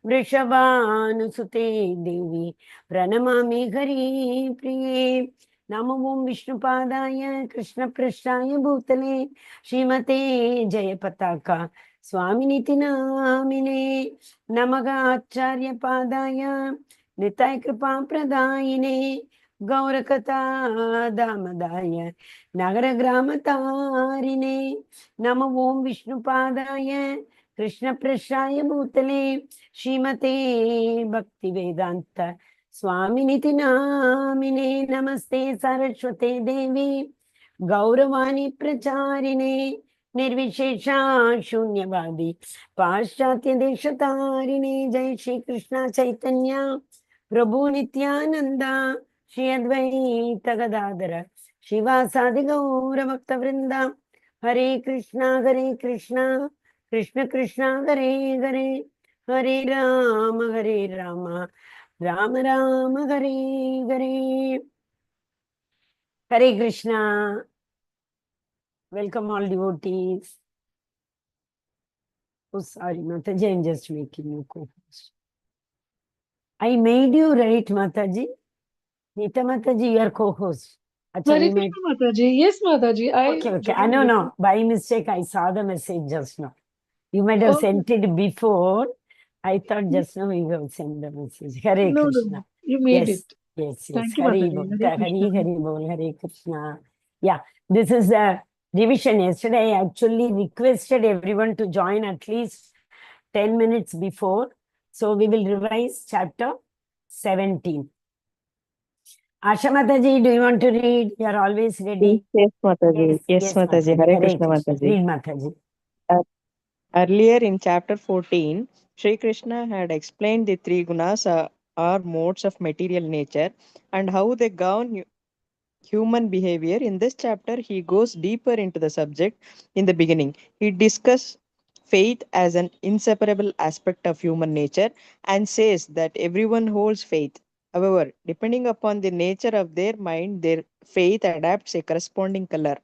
वृषभानुसुते देवी प्रणमामि हरिप्रिये नमो ओं विष्णुपादाय कृष्णपृष्ठाय भूतले श्रीमते जयपताका स्वामिनिति नामिने नमः आचार्यपादाय निताय कृपाप्रदायिने गौरकथा दामदाय नगरग्रामतारिणे नमो ओं विष्णुपादाय कृष्णपृष्ठाय भूतले श्रीमते भक्तिवेदांत स्वामिनिति नामिने नमस्ते सरस्वते देवी गौरवाणी प्रचारिणे निर्विशेषा शून्यवादी पाश्चात्य देशतारिणे जय श्री कृष्ण चैतन्य प्रभु नित्यानंद श्री अद्वैत गदाधर शिवासादि गौर भक्त वृंदा हरे Krishna Krishna Krishna Hare Hare Hare Ram Ram Ram Hare Hare Hare Krishna welcome all devotees. Oh sorry Mataji, I'm just making you co-host. I made you right Mataji. Nita Mataji, you are co-host. Hare Krishna Mataji. Yes, Mataji. Okay. No. By mistake, I saw the message just now. You might have sent it before. I thought just now you have sent the message. Hare Krishna. No. You made it. Yes. Thank you, Hare Mataji. Bol. Hare Krishna. Hare Bol. Hare Krishna. Yeah, this is the revision. Yesterday, I actually requested everyone to join at least 10 minutes before. So we will revise chapter 17. Asha Mataji, do you want to read? You are always ready. Yes, Mataji. Yes, Mataji. Hare Krishna, Mataji. Read Mataji. Earlier in chapter 14, Sri Krishna had explained the three gunas or modes of material nature and how they govern human behavior. In this chapter, he goes deeper into the subject. In the beginning, he discusses faith as an inseparable aspect of human nature and says that everyone holds faith. However, depending upon the nature of their mind, their faith adapts a corresponding color,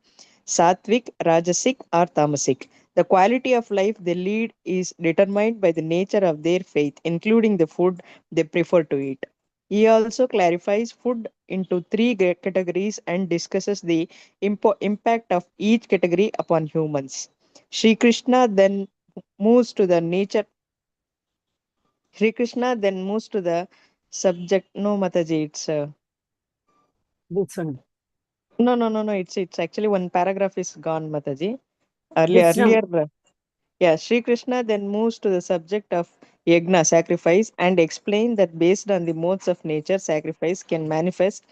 sattvic, rajasic, or tamasic. The quality of life they lead is determined by the nature of their faith, including the food they prefer to eat. He also clarifies food into three categories and discusses the impact of each category upon humans. Sri Krishna then moves to the nature. Sri Krishna then moves to the subject. No, Mataji, it's This one. No. It's actually one paragraph is gone, Mataji. Earlier. Yeah, Sri Krishna then moves to the subject of yagna, sacrifice, and explain that based on the modes of nature, sacrifice can manifest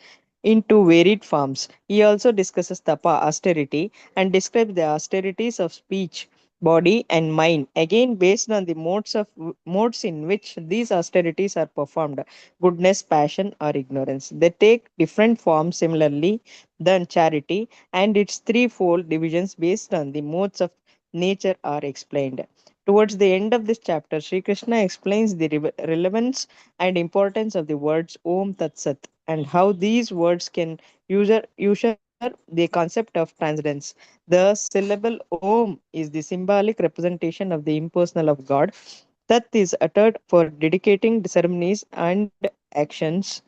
into varied forms. He also discusses tapa, austerity, and describes the austerities of speech, body, and mind. Again, based on the modes in which these austerities are performed, goodness, passion, or ignorance. They take different forms similarly than charity and its threefold divisions based on the modes of nature are explained. Towards the end of this chapter, Sri Krishna explains the relevance and importance of the words Om Tat Sat and how these words can usher the concept of transcendence. The syllable Om is the symbolic representation of the impersonal of God. Tat is uttered for dedicating the ceremonies and actions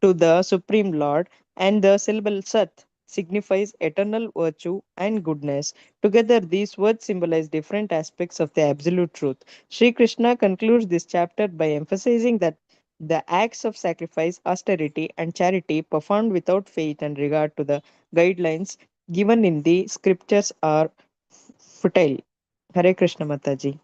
to the Supreme Lord, and the syllable Sat signifies eternal virtue and goodness. Together, these words symbolize different aspects of the absolute truth. Sri Krishna concludes this chapter by emphasizing that the acts of sacrifice, austerity, and charity performed without faith and regard to the guidelines given in the scriptures are futile. Hare Krishna Mataji.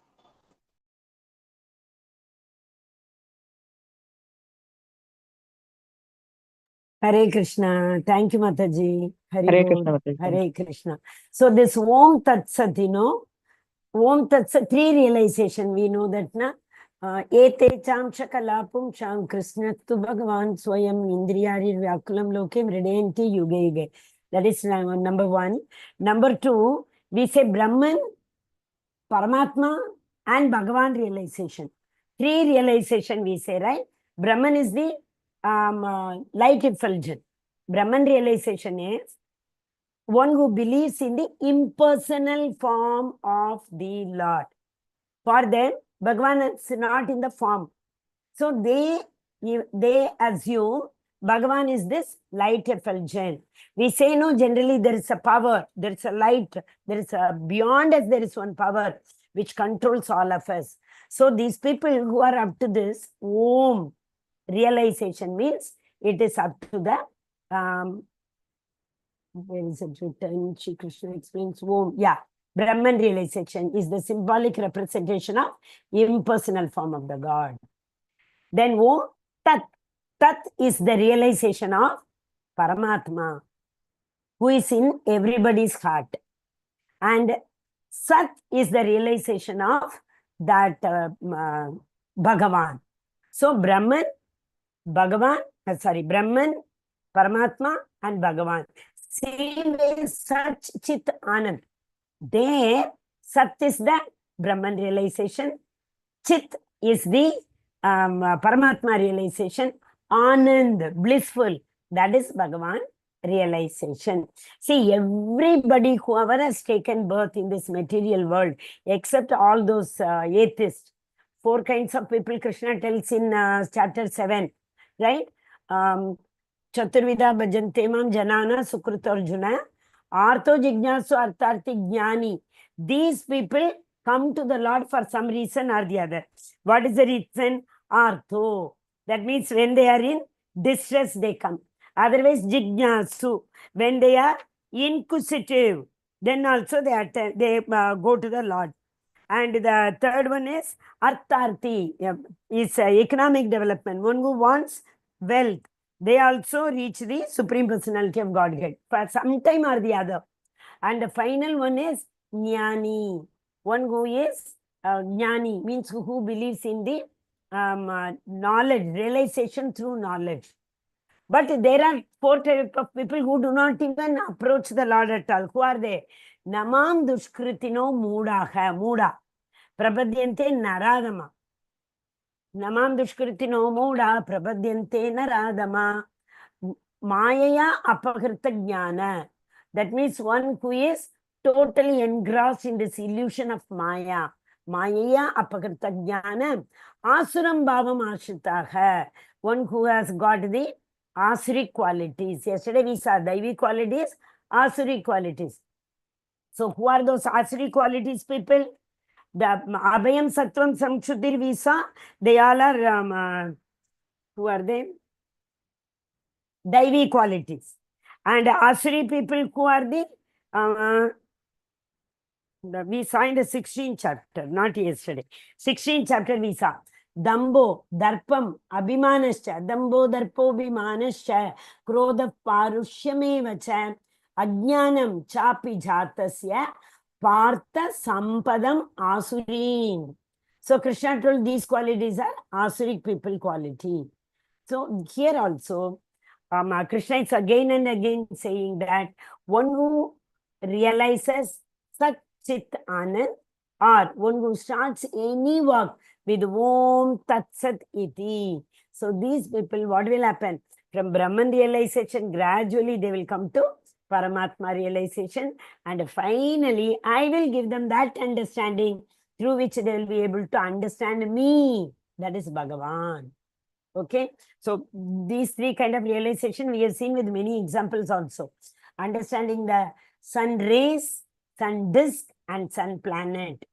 Hare Krishna. Thank you, Mataji. Hare Krishna Mataji. Hare Krishna. So this Om Tat Sat, Om Tat Sat, three realization, we know that, na? Ete cham shakalapum cham krishnatu bhagavan swayam indriyari vyakulam loke mridenti yuge yuge. That is number one. Number two, we say Brahman, Paramatma, and Bhagavan realization. Three realization we say, right? Brahman is the light effulgent. Brahman realization is one who believes in the impersonal form of the Lord. For them, Bhagavan is not in the form. So they assume Bhagavan is this light effulgence. We say no, generally there is a power, there is a light, there is a beyond us, there is one power which controls all of us. So these people who are up to this Om realization means it is up to the where is it written? Shri Krishna explains Om. Yeah, Brahman realization is the symbolic representation of impersonal form of the God. Then Om Tat. Tat is the realization of Paramatma, who is in everybody's heart. And Sat is the realization of that Bhagavan. So Brahman, Bhagavan, Brahman, Paramatma and Bhagavan. Same way Sat, Chit, Anand. There, Sat is the Brahman realization. Chit is the Paramatma realization. Anand, blissful, that is Bhagavan realization. See, everybody, whoever has taken birth in this material world, except all those atheists, 4 kinds of people Krishna tells in chapter 7, right? Chaturvida bhajante mam janana sukrutarjuna artho jignasu artharthi jnani. These people come to the Lord for some reason or the other. What is the reason? Artho. That means when they are in distress, they come. Otherwise, jignasu. When they are inquisitive, then also they go to the Lord. And the third one is artharthi, is economic development. One who wants wealth. They also reach the Supreme Personality of Godhead for some time or the other. And the final one is jnani. One who is jnani, means who believes in the knowledge, realization through knowledge. But there are 4 types of people who do not even approach the Lord at all. Who are they? Namam dushkritino mooda. Prapadyante naradama. Namam dushkritino mooda prapadyante naradama. Mayaya apakrita jnana. That means one who is totally engrossed in this illusion of Maya. Mayaya apakrita jnana. Asuram bhavam ashritaha. One who has got the Asuri qualities. Yesterday we saw Daivi qualities, Asuri qualities. So who are those Asuri qualities people? The Abhayam Sattvam Samshuddhir we saw. They all are, who are they? Daivi qualities. And Asuri people, who are the, we saw in the 16th chapter, not yesterday. 16th chapter we saw. Dambo, Darpam, Abhimanascha, Dambo, Darpo, Abhimanascha, Krodha, Parushyame, Ajnanam, Chapi, Jatasya, Partha, Sampadam, Asurin. So Krishna told these qualities are Asuric people quality. So here also, Krishna is again and again saying that one who realizes Sat Chit Anand, or one who starts any work with Om Tat Sat Iti. So these people, what will happen? From Brahman realization, gradually they will come to Paramatma realization. And finally, I will give them that understanding through which they will be able to understand me. That is Bhagavan. Okay. So these 3 kind of realization we have seen with many examples also. Understanding the sun rays, sun disk and sun planet.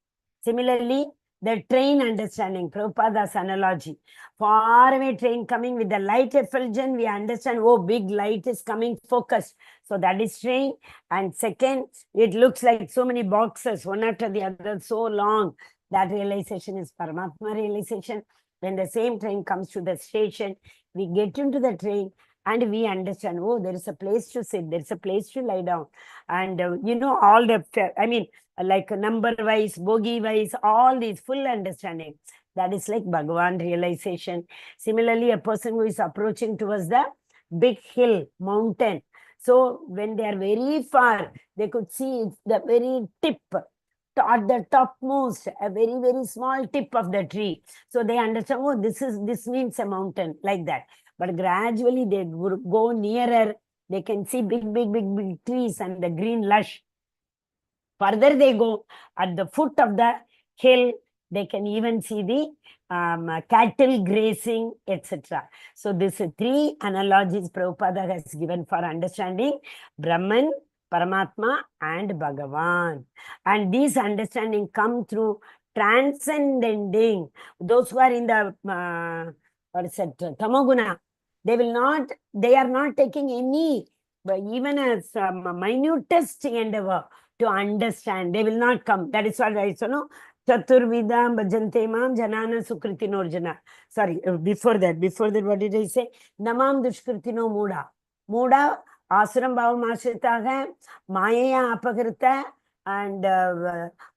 Similarly, the train understanding, Prabhupada's analogy. Far away train coming with the light effulgence, we understand, oh, big light is coming focused. So that is train. And second, it looks like so many boxes, one after the other, so long. That realization is Paramatma realization. When the same train comes to the station, we get into the train and we understand, oh, there is a place to sit, there is a place to lie down. And all the, like number-wise, bogie-wise, all these full understanding. That is like Bhagavan realization. Similarly, a person who is approaching towards the big hill, mountain. So when they are very far, they could see the very tip, at the topmost, a very, very small tip of the tree. So they understand, oh, this means a mountain, like that. But gradually they go nearer, they can see big trees and the green lush. Further they go, at the foot of the hill, They can even see the cattle grazing, etc. So these three analogies Prabhupada has given for understanding Brahman, Paramatma and Bhagavan. And these understanding come through transcending. Those who are in the what is it, Tamoguna, they are not taking any, but even as minutest endeavor to understand. They will not come. That is what I say, no? Chaturvidam bhajante mam janana sukritino jana. Sorry, before that, what did I say? Namam dushkritino muda. Muda, asuram bhavam ashritaha, mayaya apakrita, and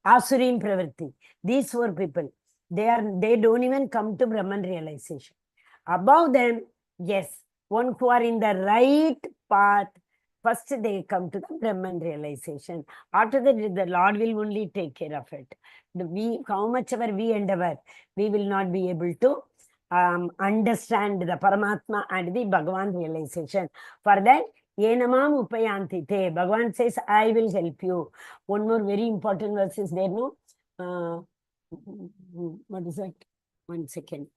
asurin pravritti. These four people, they don't even come to Brahman realization. Above them, yes, one who are in the right path, first they come to the Brahman realization. After that, the Lord will only take care of it. How much ever we endeavor, we will not be able to understand the Paramatma and the Bhagavan realization. For that, Yenamam upayanti te. Bhagavan says, I will help you. One more very important verse is there, no? What is that? 1 second.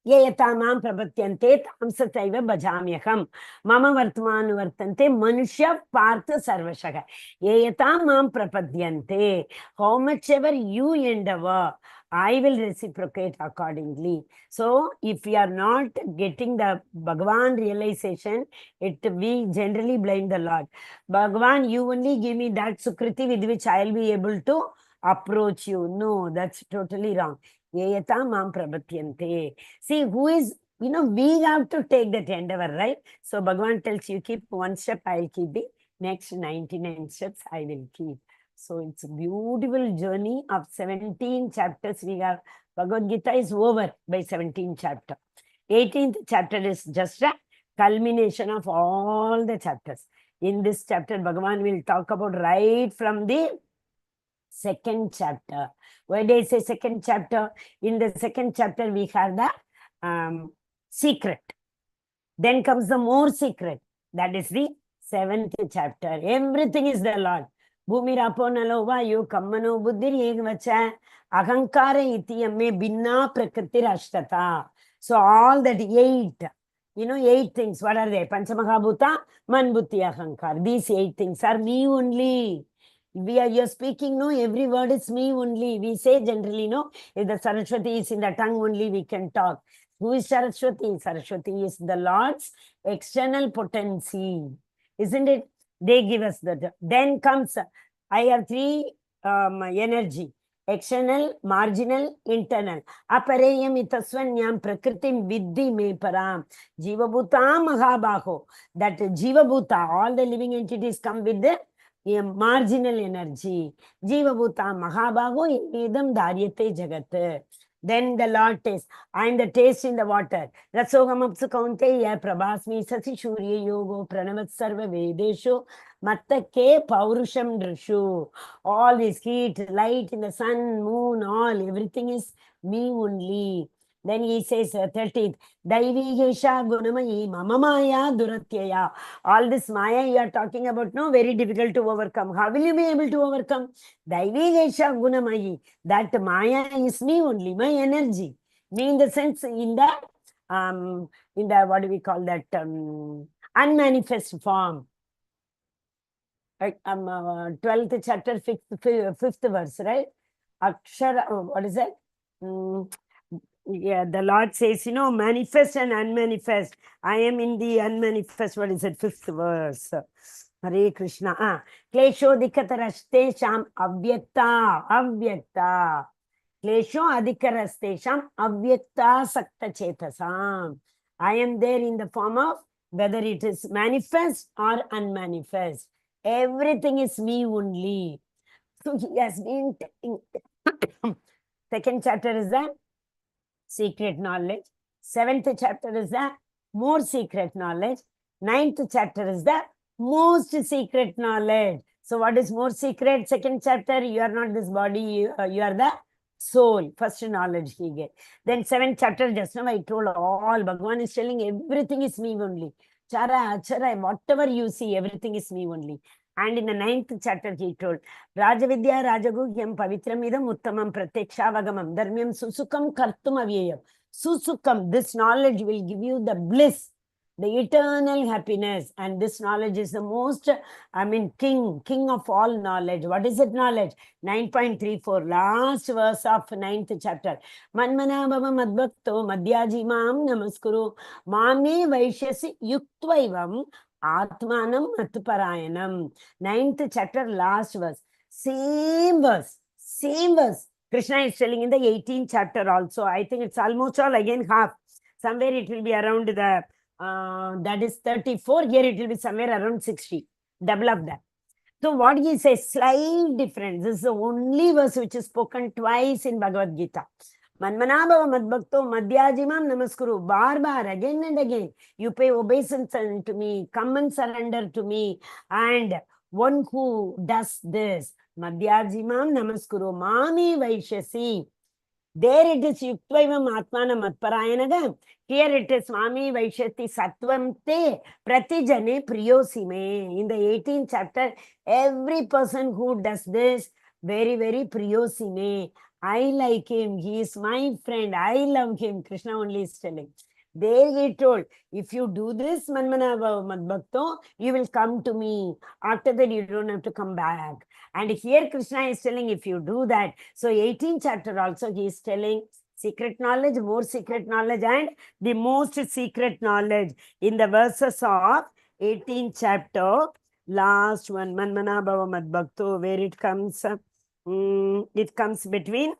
ये यथा मां प्रपद्यन्ते तां सतैव भजाम्यहम् मम वर्तमानुवर्तन्ते मनुष्य पार्थ सर्वशः ये यथा मां प्रपद्यन्ते, how much ever you endeavor, I will reciprocate accordingly. So if we are not getting the Bhagavan realization, we generally blame the Lord. Bhagavan, you only give me that sukriti with which I will be able to approach you. No, that's totally wrong. Yayata mam prabhatyante. See, who is, we have to take that endeavor, right? So Bhagavan tells you, keep one step, I'll keep the next 99 steps, I will keep. So it's a beautiful journey of 17 chapters. We have, Bhagavad Gita is over by 17 chapter. 18th chapter is just a culmination of all the chapters. In this chapter, Bhagavan will talk about right from the second chapter. Why do I say second chapter? In the second chapter, we have the secret. Then comes the more secret. That is the 7th chapter. Everything is the Lord. Bhumi rapo nalo vayu kammano buddhir yegvacha ahankara itiyamme binna prakriti rashtata. So all that 8, 8 things. What are they? Panchamahabhuta, man, buddhi, ahankar. These 8 things are me only. You're speaking, no, every word is me only. We say generally, no, if the Saraswati is in the tongue only, we can talk. Who is Saraswati? Saraswati is the Lord's external potency. Isn't it? They give us that. Then comes, I have 3 energy. External, marginal, internal. Apareyam itaswanyam prakritim viddhi me param. Jivabhuta mahabaho. That Jivabhuta, all the living entities come with the marginal energy. Jiva Bhuta Mahabaho Edam Daryate Jagat. Then the Lord tastes. I am the taste in the water. Rasogamapsu Kaunteya Prabhasmi Sasi Shurya Yogo Pranavat Sarva Vedesho Mattake Paurusham Drishu. All this heat, light in the sun, moon, all, everything is me only. Then he says, 13th, Daivi Gesha Gunamayi Mama Maya Duratyaya. All this Maya you are talking about, no, very difficult to overcome. How will you be able to overcome? Daivi Gesha Gunamayi. That Maya is me only, my energy. Me in the sense, in the what do we call that? Unmanifest form. Right? 12th chapter, 5th verse, right? Akshara, what is that? Yeah, the Lord says, manifest and unmanifest. I am in the unmanifest. What is it? 5th verse. Hare Krishna. Klesho dikataraste sham avyakta. Klesho adhikaraste sham avyakta sakta chetasam. I am there in the form of whether it is manifest or unmanifest. Everything is me only. So he has been taking. Second chapter is that secret knowledge. 7th chapter is the more secret knowledge. 9th chapter is the most secret knowledge. So what is more secret? 2nd chapter, you are not this body, you are the soul. First knowledge he gave. Then 7th chapter, just now I told all, Bhagavan is telling everything is me only. Chara, achara, whatever you see, everything is me only. And in the 9th chapter, he told, Rajavidya Rajaguhyam Pavitram idam Uttamam Pratyakshavagamam Dharmyam Susukam Kartum Avyayam. Susukam, this knowledge will give you the bliss, the eternal happiness. And this knowledge is the most, king of all knowledge. What is it knowledge? 9.34, last verse of 9th chapter. Manmana bhava madbhakto madhyajimam namaskuru mame vaishyasi yuktvaivam atmanam matparayanam. 9th chapter, last verse. Same verse. Krishna is telling in the 18th chapter also. I think it's almost all again half. Somewhere it will be around the, that is 34. Here it will be somewhere around 60. Double of that. So what he says, slight difference. This is the only verse which is spoken twice in Bhagavad Gita. Manmanabhava madbhakto madhyajimam namaskuru. Bar, again and again. You pay obeisance to me. Come and surrender to me. And one who does this, madhyajimam namaskuru. Mami vaishyasi. There it is yuktvaimam atmanam matparayanaga. Here it is Mami Vaishyati Sattvam Te Pratijane Priyosime. In the 18th chapter, every person who does this, very, very Priyosime. I like him. He is my friend. I love him. Krishna only is telling. There he told, if you do this, Manmanabhava Madbhakto, you will come to me. After that, you don't have to come back. And here Krishna is telling, if you do that. So 18th chapter also, he is telling, secret knowledge, more secret knowledge, and the most secret knowledge. In the verses of 18th chapter, last one, Manmanabhava Madbhakto, where it comes between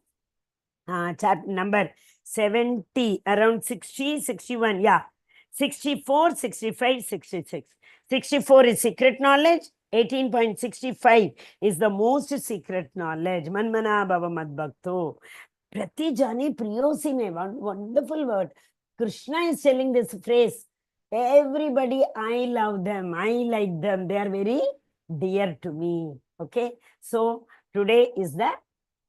chapter number 70, around 60, 61, 64, 65, 66. 64 is secret knowledge. 18.65 is the most secret knowledge. Manmanabhava Madbhakto. Pratijani Priyosime, one wonderful word. Krishna is telling this phrase. Everybody, I love them. I like them. They are very dear to me. Okay. So today is the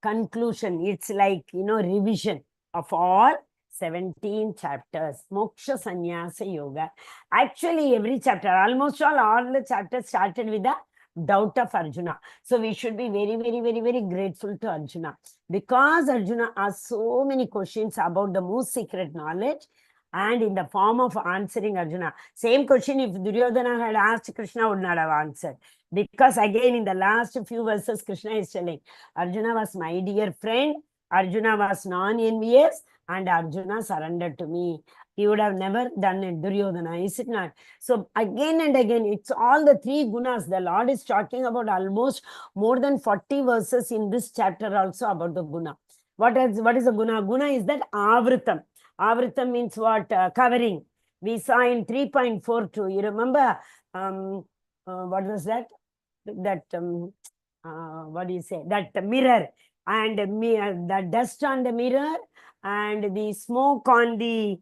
conclusion. It's like, revision of all 17 chapters. Moksha Sannyasa Yoga. Actually, every chapter, almost all the chapters started with the doubt of Arjuna. So we should be very, very, very, very grateful to Arjuna. Because Arjuna asked so many questions about the most secret knowledge, and in the form of answering Arjuna. Same question if Duryodhana had asked, Krishna would not have answered. Because again, in the last few verses, Krishna is telling, Arjuna was my dear friend, Arjuna was non-envious, and Arjuna surrendered to me. He would have never done it, Duryodhana, is it not? So again and again, it's all the three gunas. The Lord is talking about almost more than 40 verses in this chapter also about the guna. What is a guna? Guna is that avritam. Avritam means what? Covering. We saw in 3.42. You remember, what was that? What do you say? That mirror, and the dust on the mirror, and the smoke on the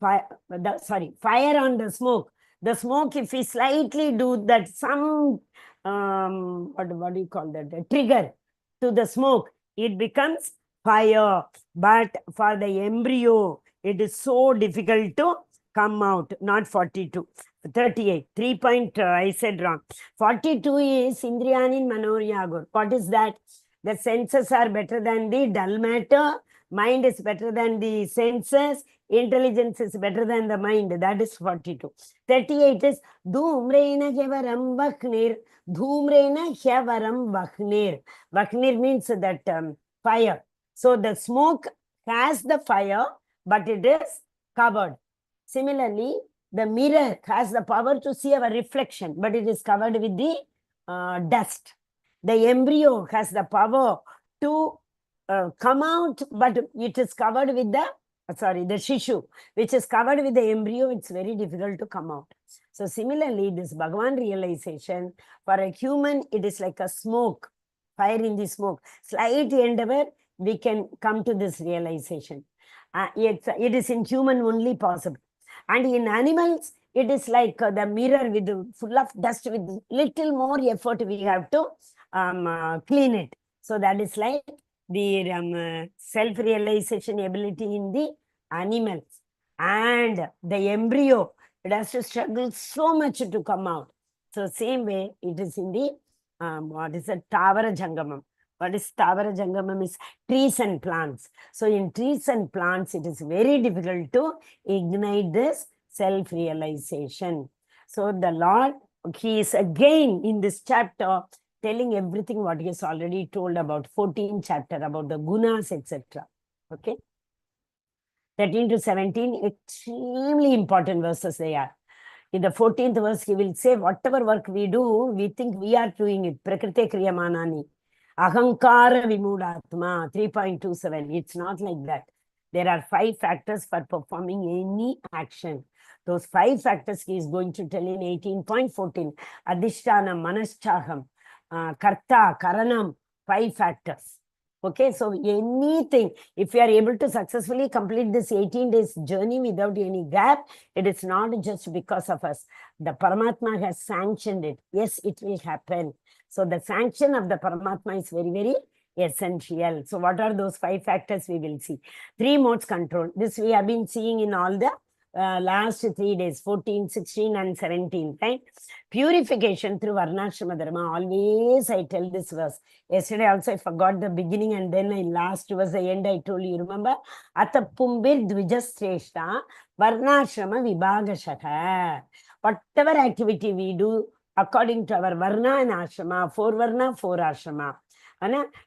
fire on the smoke. The smoke, if we slightly do that, some what do you call that? A trigger to the smoke, it becomes fire. But for the embryo, it is so difficult to come out. Not 42, 38. 3 point, I said wrong. 42 is Indriyanin Manoryagur. What is that? The senses are better than the dull matter. Mind is better than the senses. Intelligence is better than the mind. That is 42. 38 is Dhumrena Hyevaram Vakhnir. Dhumrena Hyevaram Vakhnir. Vakhnir means that fire. So the smoke has the fire, but it is covered. Similarly, the mirror has the power to see our reflection, but it is covered with the dust. The embryo has the power to come out, but it is covered with the shishu, which is covered with the embryo. It's very difficult to come out. So similarly, this Bhagavan realization, for a human, it is like a smoke, fire in the smoke. Slight endeavor, we can come to this realization. It is in human only possible. And in animals, it is like the mirror with full of dust. With little more effort, we have to clean it. So that is like the self-realization ability in the animals. And the embryo, it has to struggle so much to come out. So same way, it is in the, what is it, Tavara Jangamam. What is Tavara Jangamam is trees and plants. So in trees and plants, it is very difficult to ignite this self-realization. So the Lord, he is again in this chapter telling everything what he has already told about 14th chapter, about the gunas, etc. Okay. 13 to 17, extremely important verses they are. In the 14th verse, he will say, whatever work we do, we think we are doing it. Prakriti kriyamanani. Ahankara vimudatma, 3.27. It's not like that. There are 5 factors for performing any action. Those 5 factors he is going to tell in 18.14. Adhishtana, Manaschaham, Karta, Karanam, 5 factors. Okay, so anything, if you are able to successfully complete this 18 days journey without any gap, it is not just because of us. The Paramatma has sanctioned it. Yes, it will happen. So the sanction of the Paramatma is very, very essential. So what are those 5 factors we will see? 3 modes control. This we have been seeing in all the last 3 days, 14, 16 and 17, right? Purification through Varnashrama Dharma. Always I tell this verse. Yesterday also I forgot the beginning and then last was the end I told you. Remember? Atapumbir Dvijasreshta Varnashrama Vibhagashaka. Whatever activity we do according to our Varna and Ashrama, 4 Varna, 4 Ashrama.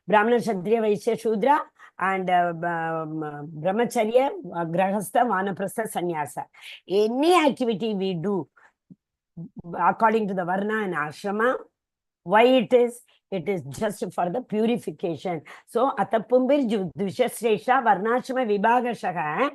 Brahmana, Kshatriya, Vaishya, Shudra and Brahmacharya, Grahastha, Vanaprastha, Sannyasa. Any activity we do according to the Varna and Ashrama, why it is just for the purification. So, Atapumbir Dvishasresha Varnashrama Vibhagashaka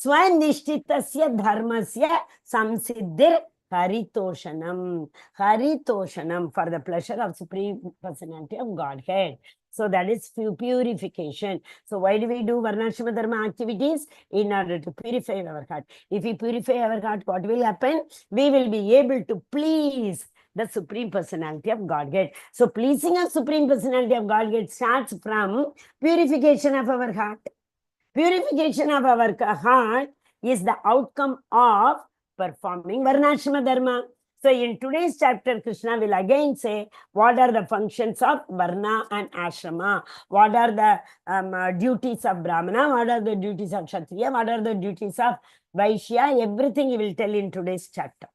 Swanishtitasya Dharmasya Samsiddhir Haritoshanam. Haritoshanam, for the pleasure of Supreme Personality of Godhead. So that is purification. So why do we do Varnashrama Dharma activities? In order to purify our heart. If we purify our heart, what will happen? We will be able to please the Supreme Personality of Godhead. So pleasing of Supreme Personality of Godhead starts from purification of our heart. Purification of our heart is the outcome of performing Varnashrama Dharma. So in today's chapter, Krishna will again say, what are the functions of Varna and Ashrama? What are the duties of Brahmana? What are the duties of Kshatriya? What are the duties of Vaishya? Everything he will tell in today's chapter.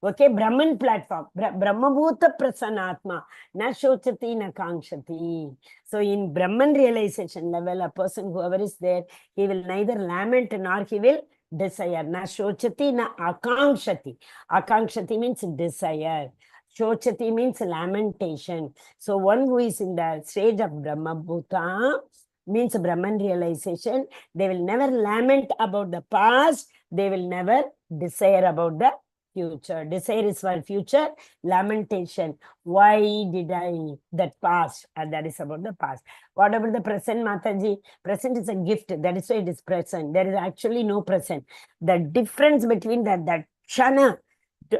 Okay, Brahman platform, Brahmabhuta Prasanatma, na shochati na kangshati. So in Brahman realization level, a person, whoever is there, he will neither lament nor he will desire. Na shochati na akangshati. Akangshati means desire. Shochati means lamentation. So one who is in the stage of Brahmabhuta means Brahman realization, they will never lament about the past, they will never desire about the future. Desire is for future, lamentation. Why did I that past? And that is about the past. What about the present, Mataji? Present is a gift. That is why it is present. There is actually no present. The difference between that Shana,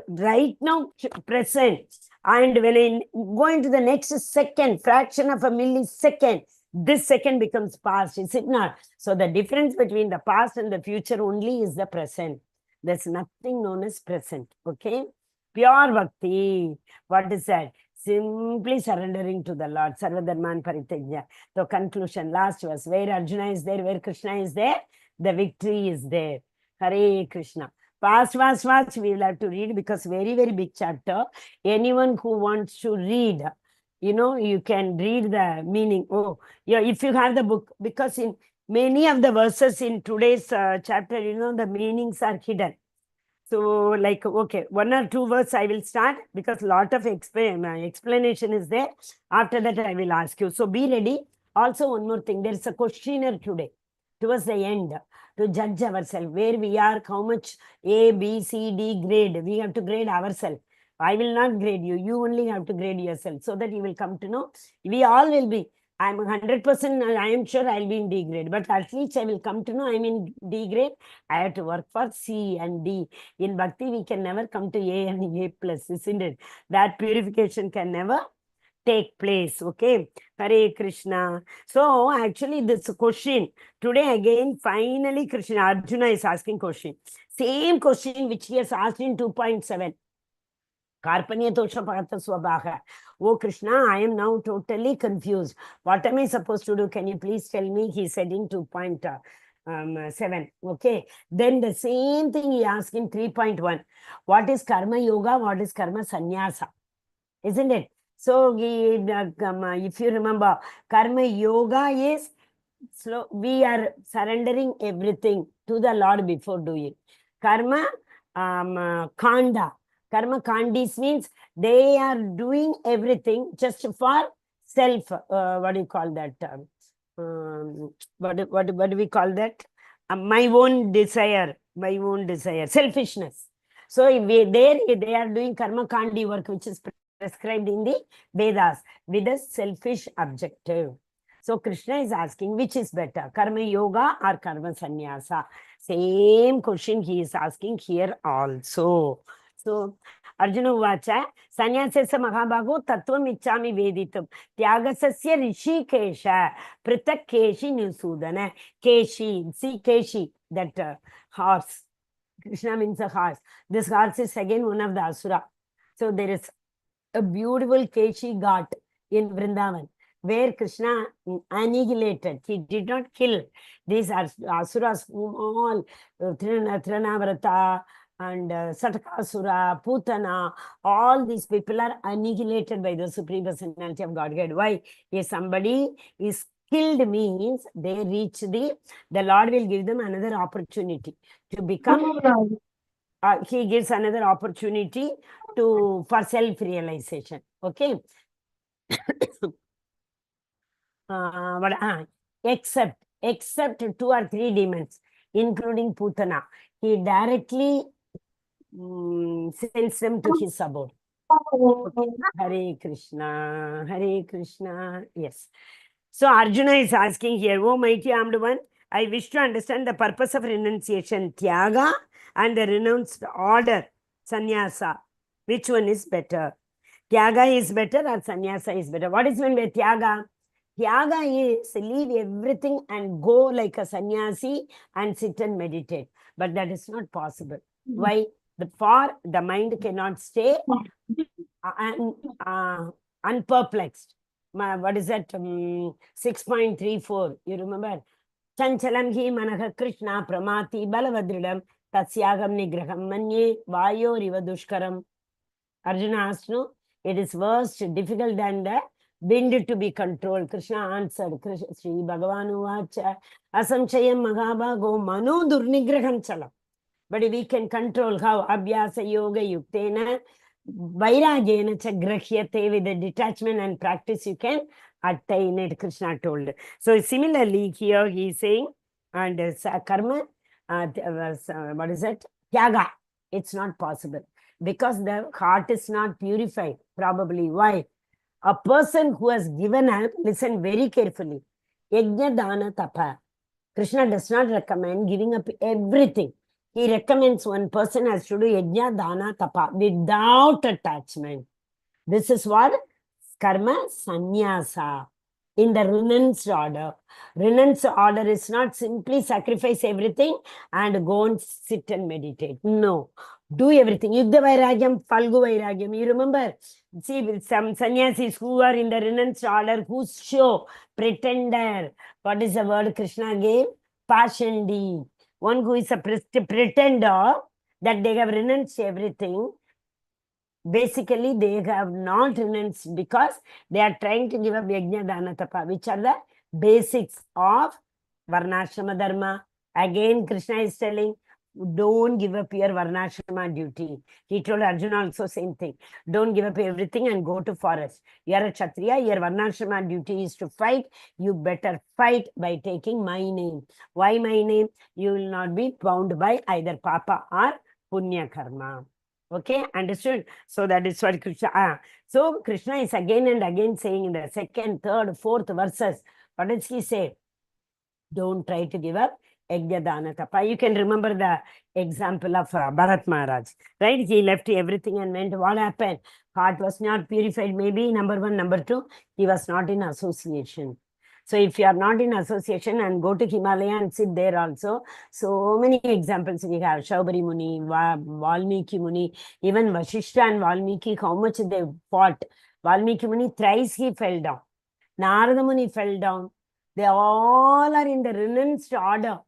right now, present, and when I go into the next second, fraction of a millisecond, this second becomes past, is it not? So the difference between the past and the future only is the present. There's nothing known as present. Okay? Pure bhakti. What is that? Simply surrendering to the Lord. Sarvadharman Paritejya. So conclusion, last verse. Where Arjuna is there, where Krishna is there, the victory is there. Hare Krishna. Fast, we will have to read because very, very big chapter. Anyone who wants to read, you can read the meaning. Oh, yeah, if you have the book, because in many of the verses in today's chapter, the meanings are hidden. So like, okay, 1 or 2 words I will start because a lot of explanation is there. After that, I will ask you. So be ready. Also, one more thing, there is a questionnaire today towards the end to judge ourselves, where we are, how much A, B, C, D grade. We have to grade ourselves. I will not grade you. You only have to grade yourself so that you will come to know. We all will be. I'm 100%, I am sure I'll be in D grade, but at least I will come to know I'm in D grade. I have to work for C and D. In Bhakti, we can never come to A and A plus, isn't it? That purification can never take place. Okay. Hare Krishna. So actually this question, today again, finally Krishna, Arjuna is asking question. Same question which he has asked in 2.7. Karpanya Tosha Parata Swabhaga. Oh Krishna, I am now totally confused. What am I supposed to do? Can you please tell me? He said in 2.7. Okay. Then the same thing he asked in 3.1. What is Karma Yoga? What is Karma Sannyasa? Isn't it? So if you remember, Karma Yoga is slow. We are surrendering everything to the Lord before doing. Karma Kanda. Karma Kandis means they are doing everything just for self. What do you call that? What do we call that? My own desire, selfishness. So if they are doing Karma Kandi work, which is prescribed in the Vedas with a selfish objective. So Krishna is asking, which is better, Karma Yoga or Karma Sannyasa? Same question he is asking here also. So Arjuna Vacha, Sannyasasya Mahabhago Tattvam Ichami Veditam Tyagasasya Rishikesha Pritak Keshi Nusudana. Keshi, see Keshi, that horse. Krishna means a horse. This horse is again one of the Asura. So there is a beautiful Keshi Ghat in Vrindavan, where Krishna annihilated. He did not kill. These are Asuras, all Trinavrata and Satakasura, Putana, all these people are annihilated by the Supreme Personality of Godhead. Why? If somebody is killed means they reach the Lord will give them another opportunity to become, he gives another opportunity for self-realization. Okay. Except 2 or 3 demons, including Putana, he directly sends them to his abode. Okay. Hare Krishna. Yes. So Arjuna is asking here, oh mighty armed one, I wish to understand the purpose of renunciation, Tyaga, and the renounced order, Sannyasa. Which one is better? Tyaga is better or Sannyasa is better? What is meant by Tyaga? Tyaga is leave everything and go like a sannyasi and sit and meditate. But that is not possible. Why? The mind cannot stay unperplexed. What is that? 6.34. You remember? Chanchalam hi manaha Krishna pramati balavadridam tasyagam nigraham manye vayo riva dushkaram. Arjuna asked, no, it is worse, difficult than the wind to be controlled. Krishna answered, Sri Bhagavanu Vacha, Asamchayam Mahabhago Mano Durnigraham Chalam. But we can control how? Abhyasa Yoga Yuktena Vairagena cha Grahyate, with the detachment and practice you can attain it, Krishna told. So similarly here he is saying, and karma, what is it? Tyaga. It's not possible. Because the heart is not purified. Probably. Why? A person who has given up, listen very carefully. Yajna dana tapa. Krishna does not recommend giving up everything. He recommends one person has to do yajna dana tapa without attachment. This is what? Karma sannyasa. In the renounced order. Renounced order is not simply sacrifice everything and go and sit and meditate. No. Do everything. Yuddha Vairagyam, Falgu Vairagyam. You remember? See, with some sannyasis who are in the renounced order, who show, pretender. What is the word Krishna gave? Pashandi. One who is a pretender that they have renounced everything. Basically, they have not renounced because they are trying to give up Yajna Dana Tapa, which are the basics of Varnashrama Dharma. Again, Krishna is telling, don't give up your Varnashrama duty. He told Arjuna also same thing. Don't give up everything and go to forest. You are a Kshatriya, your Varnashrama duty is to fight. You better fight by taking my name. Why my name? You will not be bound by either Papa or Punya Karma. Okay, understood? So that is what Krishna. So Krishna is again and again saying in the 2nd, 3rd, 4th verses. What does he say? Don't try to give up Yajna Dana Tapa. You can remember the example of Bharat Maharaj, right? He left everything and went. What happened? Heart was not purified. Maybe number 1, number 2, he was not in association. So if you are not in association and go to Himalaya and sit there also, so many examples we have. Shaubari Muni, Valmiki Muni, even Vashishta and Valmiki, how much they fought. Valmiki Muni, thrice he fell down. Narada Muni fell down. They all are in the renounced order.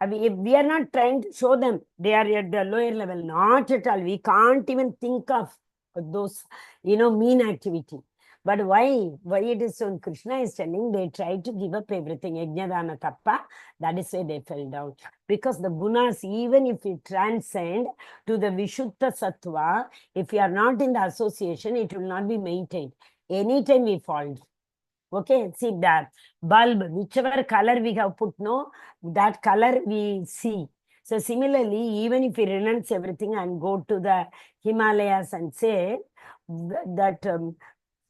If we are not trying to show them, they are at the lower level. Not at all. We can't even think of those, mean activity. But why? Why it is so? Krishna is telling they tried to give up everything. Yajnadana tappa. That is why they fell down. Because the gunas, even if we transcend to the Vishuddha Sattva, if we are not in the association, it will not be maintained. Anytime we fall. Okay, see that bulb, whichever color we have put, no, that color we see. So similarly, even if we renounce everything and go to the Himalayas and say that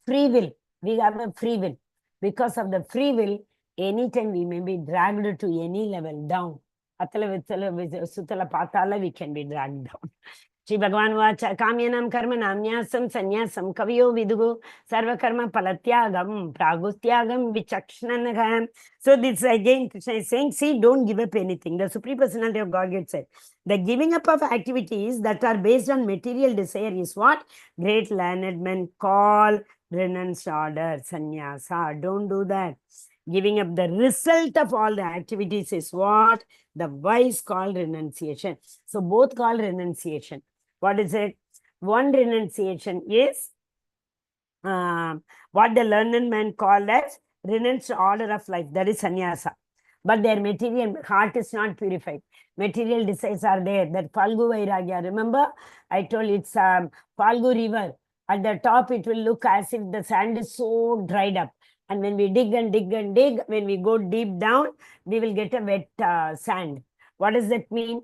free will, we have a free will. Because of the free will, anytime we may be dragged to any level down. Sutala patala, we can be dragged down. Shri Bhagavan Vacha Kamyanam Karma Namnyasam Sannyasam Kaviyo Vidugo Sarva Karma Palatyagam Pragustyagam Vichakshanagam. So this again Krishna is saying, see, don't give up anything. The Supreme Personality of Godhead said, the giving up of activities that are based on material desire is what great learned men call renounced order, sannyasa. Don't do that. Giving up the result of all the activities is what the wise call renunciation. So both call renunciation. What is it? One renunciation is what the learned men call as renounced order of life. That is sannyasa. But their material heart is not purified. Material desires are there. That Falgu Vairagya. Remember, I told you it's Falgu river. At the top, it will look as if the sand is so dried up. And when we dig and dig and dig, when we go deep down, we will get a wet sand. What does that mean?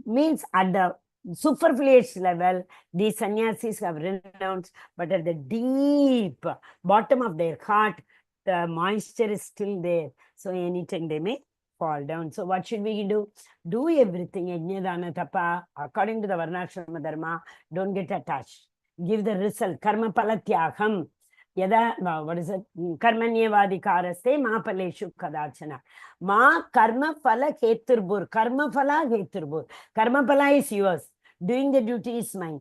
Means at the superfluous level, these sannyasis have renounced, but at the deep bottom of their heart, the moisture is still there. So anytime they may fall down. So what should we do? Do everything, yajna, dana, tapa, according to the Varnashrama Dharma. Don't get attached. Give the result. Karma palatyaham. Yada, what is it? Karmanyevadikaraste ma paleshu kadachana. Ma karma phala heturbur. Karma phala heturbur. Karma phala is yours. Doing the duty is mine.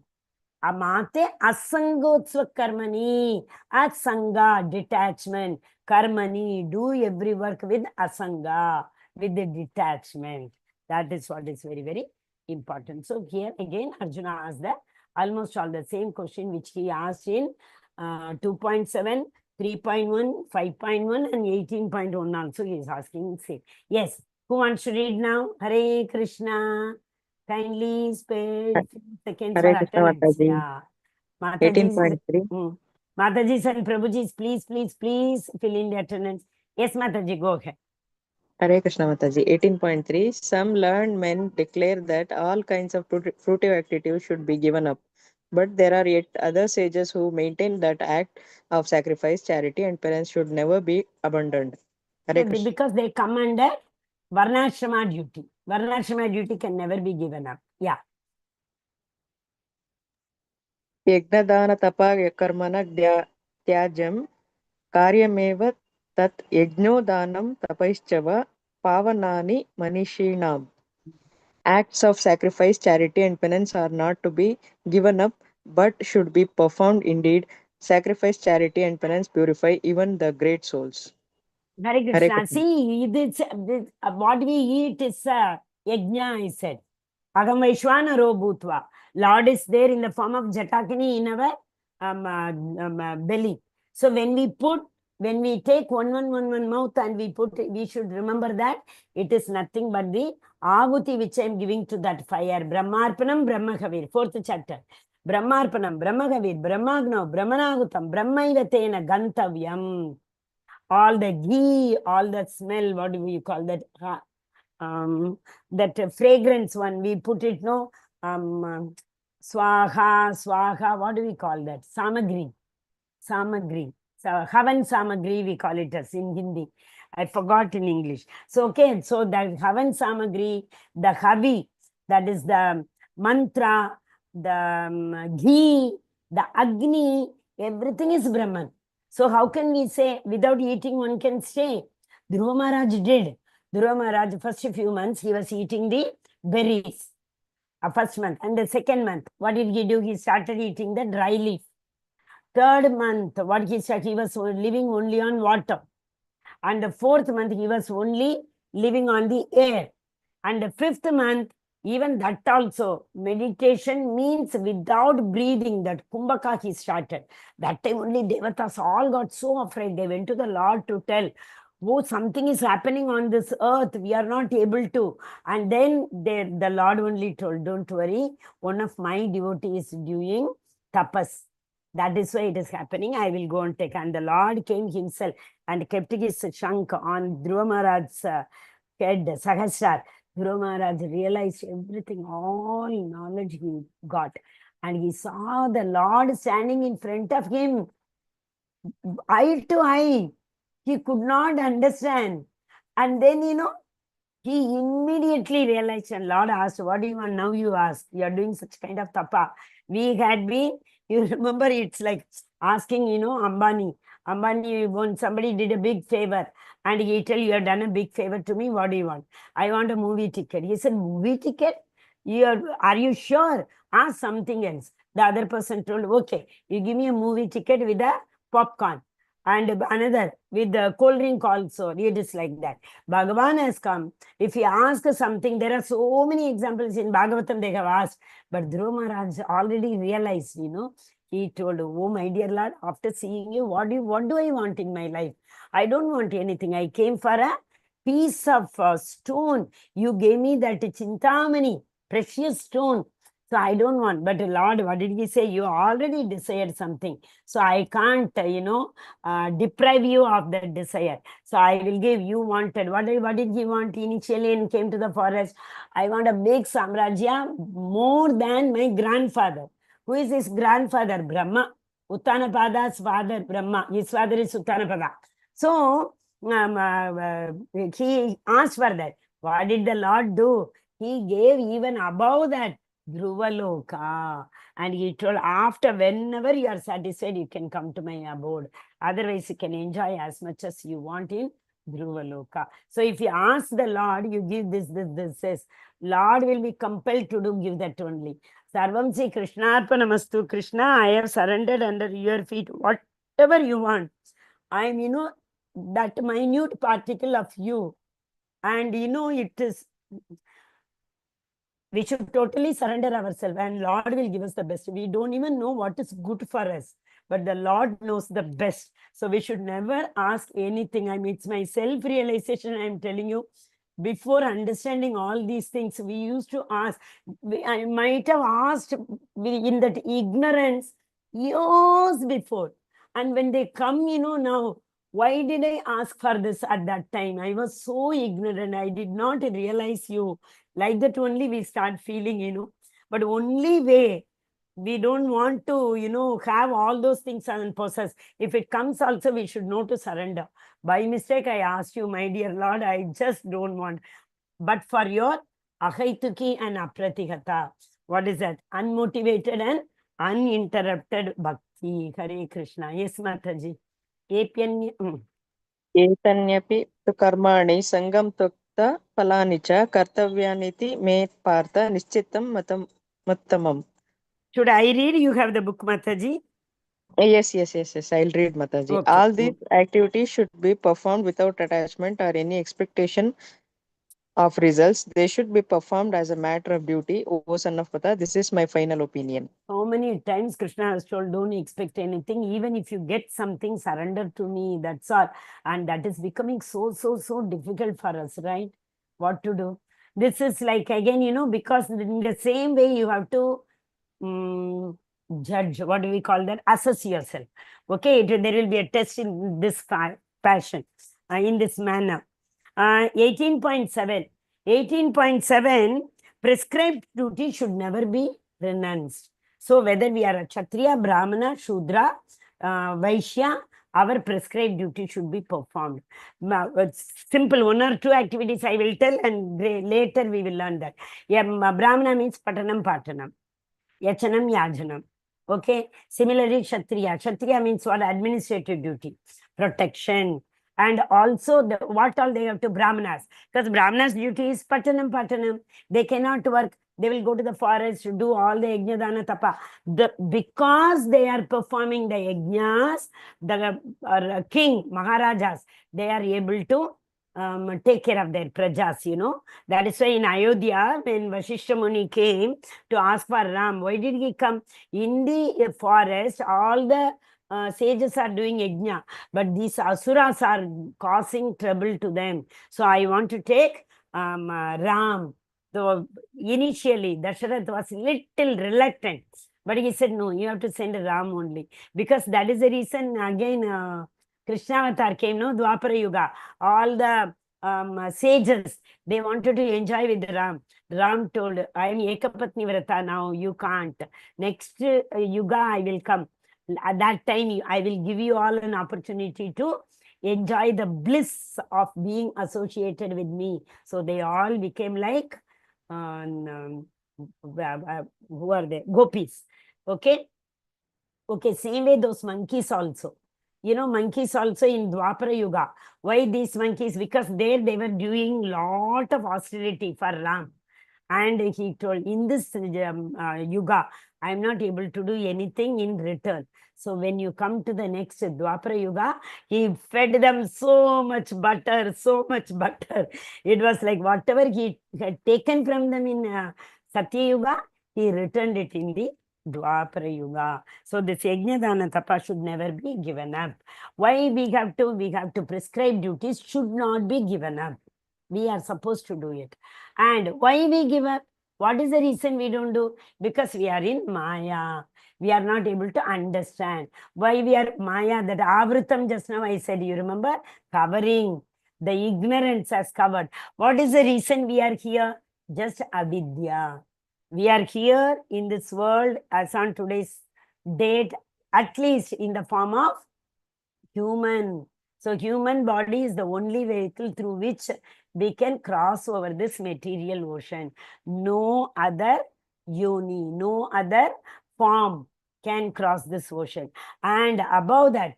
Amate asangotsva karmani. Asanga, detachment. Karmani, do every work with asanga, with the detachment. That is what is very, very important. So here again, Arjuna asked that almost all the same question which he asked in 2.7, 3.1, 5.1 and 18.1 also he is asking same. Yes, who wants to read now? Hare Krishna. Kindly spare seconds Hare for Krishna attendance. Mataji. Yeah. Mataji, 18.3. Mataji and Prabhuji, please fill in the attendance. Yes, Mataji, go ahead. Hare Krishna Mataji. 18.3. Some learned men declare that all kinds of fruitive activities should be given up. But there are yet other sages who maintain that act of sacrifice, charity, and penance should never be abandoned. Hare Krishna. Because they come under Varnashrama duty. Varnashrama duty can never be given up. Yeah. यज्ञदान तपा कर्मण त्याज्यम कार्यमेव तत् यज्ञोदानं तपश्च वा पावनानि मनीषिणाम्. Acts of sacrifice, charity, and penance are not to be given up, but should be performed indeed. Sacrifice, charity, and penance purify even the great souls. Hare Hare Krishna. Krishna. See, what we eat is yajna, I said. Agam Vaishwanaro Bhutva. Lord is there in the form of Jatakini in our belly. So when we take one mouth and we put, we should remember that it is nothing but the ahuti which I am giving to that fire. Brahmarpanam Brahmakavir. 4th chapter. Brahmarpanam Brahmakavir Brahmagno Brahmanagutam Brahmaivatena Gantavyam. All the ghee, all the smell, what do we call that? That fragrance one, we put it, no? Swaha, what do we call that? Samagri. So, Havan Samagri, we call it as in Hindi. I forgot in English. So, okay, so the Havan Samagri, the Havi, that is the mantra, the ghee, the Agni, everything is Brahman. So how can we say without eating one can stay? Dhruva Maharaj did. Dhruva Maharaj, first few months, he was eating the berries. First month. And the second month, what did he do? He started eating the dry leaf. Third month, what he said, he was living only on water. And the fourth month, he was only living on the air. And the fifth month, even that also, meditation means without breathing. That Kumbhaka he started. That time only Devatas all got so afraid. They went to the Lord to tell, oh, something is happening on this earth. We are not able to. And then the Lord only told, don't worry. One of my devotees is doing tapas. That is why it is happening. I will go and take. And the Lord came himself and kept his shank on Dhruva Maharaj's head, Sahasrar. Dhruva Maharaj realized everything, all knowledge he got. And he saw the Lord standing in front of him, eye to eye. He could not understand. And then, he immediately realized, and Lord asked, what do you want? Now you ask. You are doing such kind of tapa. We had been, you remember, it's like asking, Ambani. Ambani, when somebody did a big favor, and he tell, you have done a big favor to me, what do you want? I want a movie ticket. He said, movie ticket? Are you sure? Ask something else. The other person told, okay, you give me a movie ticket with a popcorn. And another with the cold drink also. It is like that. Bhagavan has come. If you ask something, there are so many examples in Bhagavatam they have asked. But Dhruva Maharaj already realized, he told, oh my dear Lord, after seeing you, what do I want in my life? I don't want anything. I came for a piece of stone. You gave me that Chintamani, precious stone. So I don't want. But Lord, what did he say? You already desired something. So I can't, deprive you of that desire. So I will give you wanted. What did he want initially and came to the forest? I want a big samrajya more than my grandfather. Who is his grandfather? Brahma. Uttanapada's father, Brahma. His father is Uttanapada. So he asked for that. What did the Lord do? He gave even above that Dhruvaloka. And he told, after, whenever you are satisfied, you can come to my abode. Otherwise, you can enjoy as much as you want in Dhruvaloka. So if you ask the Lord, you give this. Lord will be compelled to give that only. Sarvam Sri Krishnarpanamastu. Krishna, I have surrendered under your feet. Whatever you want. I'm, that minute particle of you. And, it is... We should totally surrender ourselves, and Lord will give us the best. We don't even know what is good for us, but the Lord knows the best. So we should never ask anything. I mean, it's my self-realization I'm telling you. Before understanding all these things, we used to ask. I might have asked in that ignorance years before. And when they come, now, why did I ask for this at that time? I was so ignorant. I did not realize you. Like that only we start feeling, but only way we don't want to, have all those things and possess. If it comes also, we should know to surrender. By mistake, I asked you, my dear Lord, I just don't want. But for your ahaituki and apratihata, what is that? Unmotivated and uninterrupted bhakti. Hare Krishna. Yes, Mataji. Etanyapि tu karmani sangam tukta falani cha kartavyaniti me partha nischittam mattamam. Should I read? You have the book, Mataji. Yes. I'll read, Mataji. Okay. All these activities should be performed without attachment or any expectation of results. They should be performed as a matter of duty. O son of Pata, this is my final opinion. How many times Krishna has told, don't expect anything. Even if you get something, surrender to me. That's all. And that is becoming so difficult for us, right? What to do? This is like, again, because in the same way you have to judge. What do we call that? Assess yourself. Okay, there will be a test in this fashion, in this manner. 18.7. 18.7, prescribed duty should never be renounced. So whether we are a Kshatriya, Brahmana, Shudra, Vaishya, our prescribed duty should be performed. Simple 1 or 2 activities I will tell, and later we will learn that. Yeah, Brahmana means Patanam, Patanam. Yachanam, Yajanam. Okay. Similarly, Kshatriya. Kshatriya means what? Administrative duty. Protection. And also, what all they have to Brahmanas, because Brahmanas' duty is patanam. They cannot work. They will go to the forest to do all the yajna tapa. Because they are performing the yajnas, the king, Maharajas, they are able to take care of their prajas, That is why in Ayodhya, when Vasishtha Muni came to ask for Ram, why did he come? In the forest, all the sages are doing yajna, but these asuras are causing trouble to them. So I want to take Ram. So initially, Dasharath was little reluctant, but he said, no, you have to send Ram only. Because that is the reason, again, Krishna Avatar came, no, Dwapara Yuga. All the sages, they wanted to enjoy with Ram. Ram told, I am Ekapatni Vrata now, you can't. Next Yuga, I will come. At that time, I will give you all an opportunity to enjoy the bliss of being associated with me. So they all became like, who are they? Gopis. Okay. Okay, same way those monkeys also. Monkeys also in Dwapara Yuga. Why these monkeys? Because there they were doing lot of austerity for Ram. And he told, in this Yuga, I am not able to do anything in return. So when you come to the next Dwapara Yuga, he fed them so much butter. It was like whatever he had taken from them in Satya Yuga, he returned it in the Dwapara Yuga. So this Yajna Dana Tapa should never be given up. Why we have to prescribe duties should not be given up. We are supposed to do it. And why we give up? What is the reason we don't do? Because we are in Maya. We are not able to understand. Why we are Maya? That Avritam just now I said, you remember? Covering. The ignorance has covered. What is the reason we are here? Just avidya. We are here in this world as on today's date, at least in the form of human. So human body is the only vehicle through which we can cross over this material ocean. No other yoni, no other form can cross this ocean. And above that,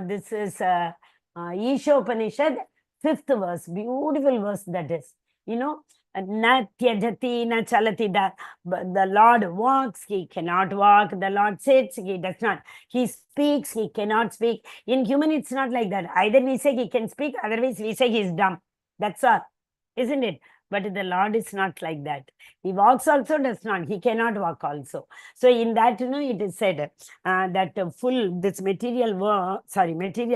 this is Isha Upanishad, 5th verse, beautiful verse that is. Na tyajati na chalati. The Lord walks, he cannot walk. The Lord sits, he does not. He speaks, he cannot speak. In human, it's not like that. Either we say he can speak, otherwise we say he's dumb. That's all, isn't it? But the Lord is not like that. He walks also, does not. He cannot walk also. So in that, it is said that this material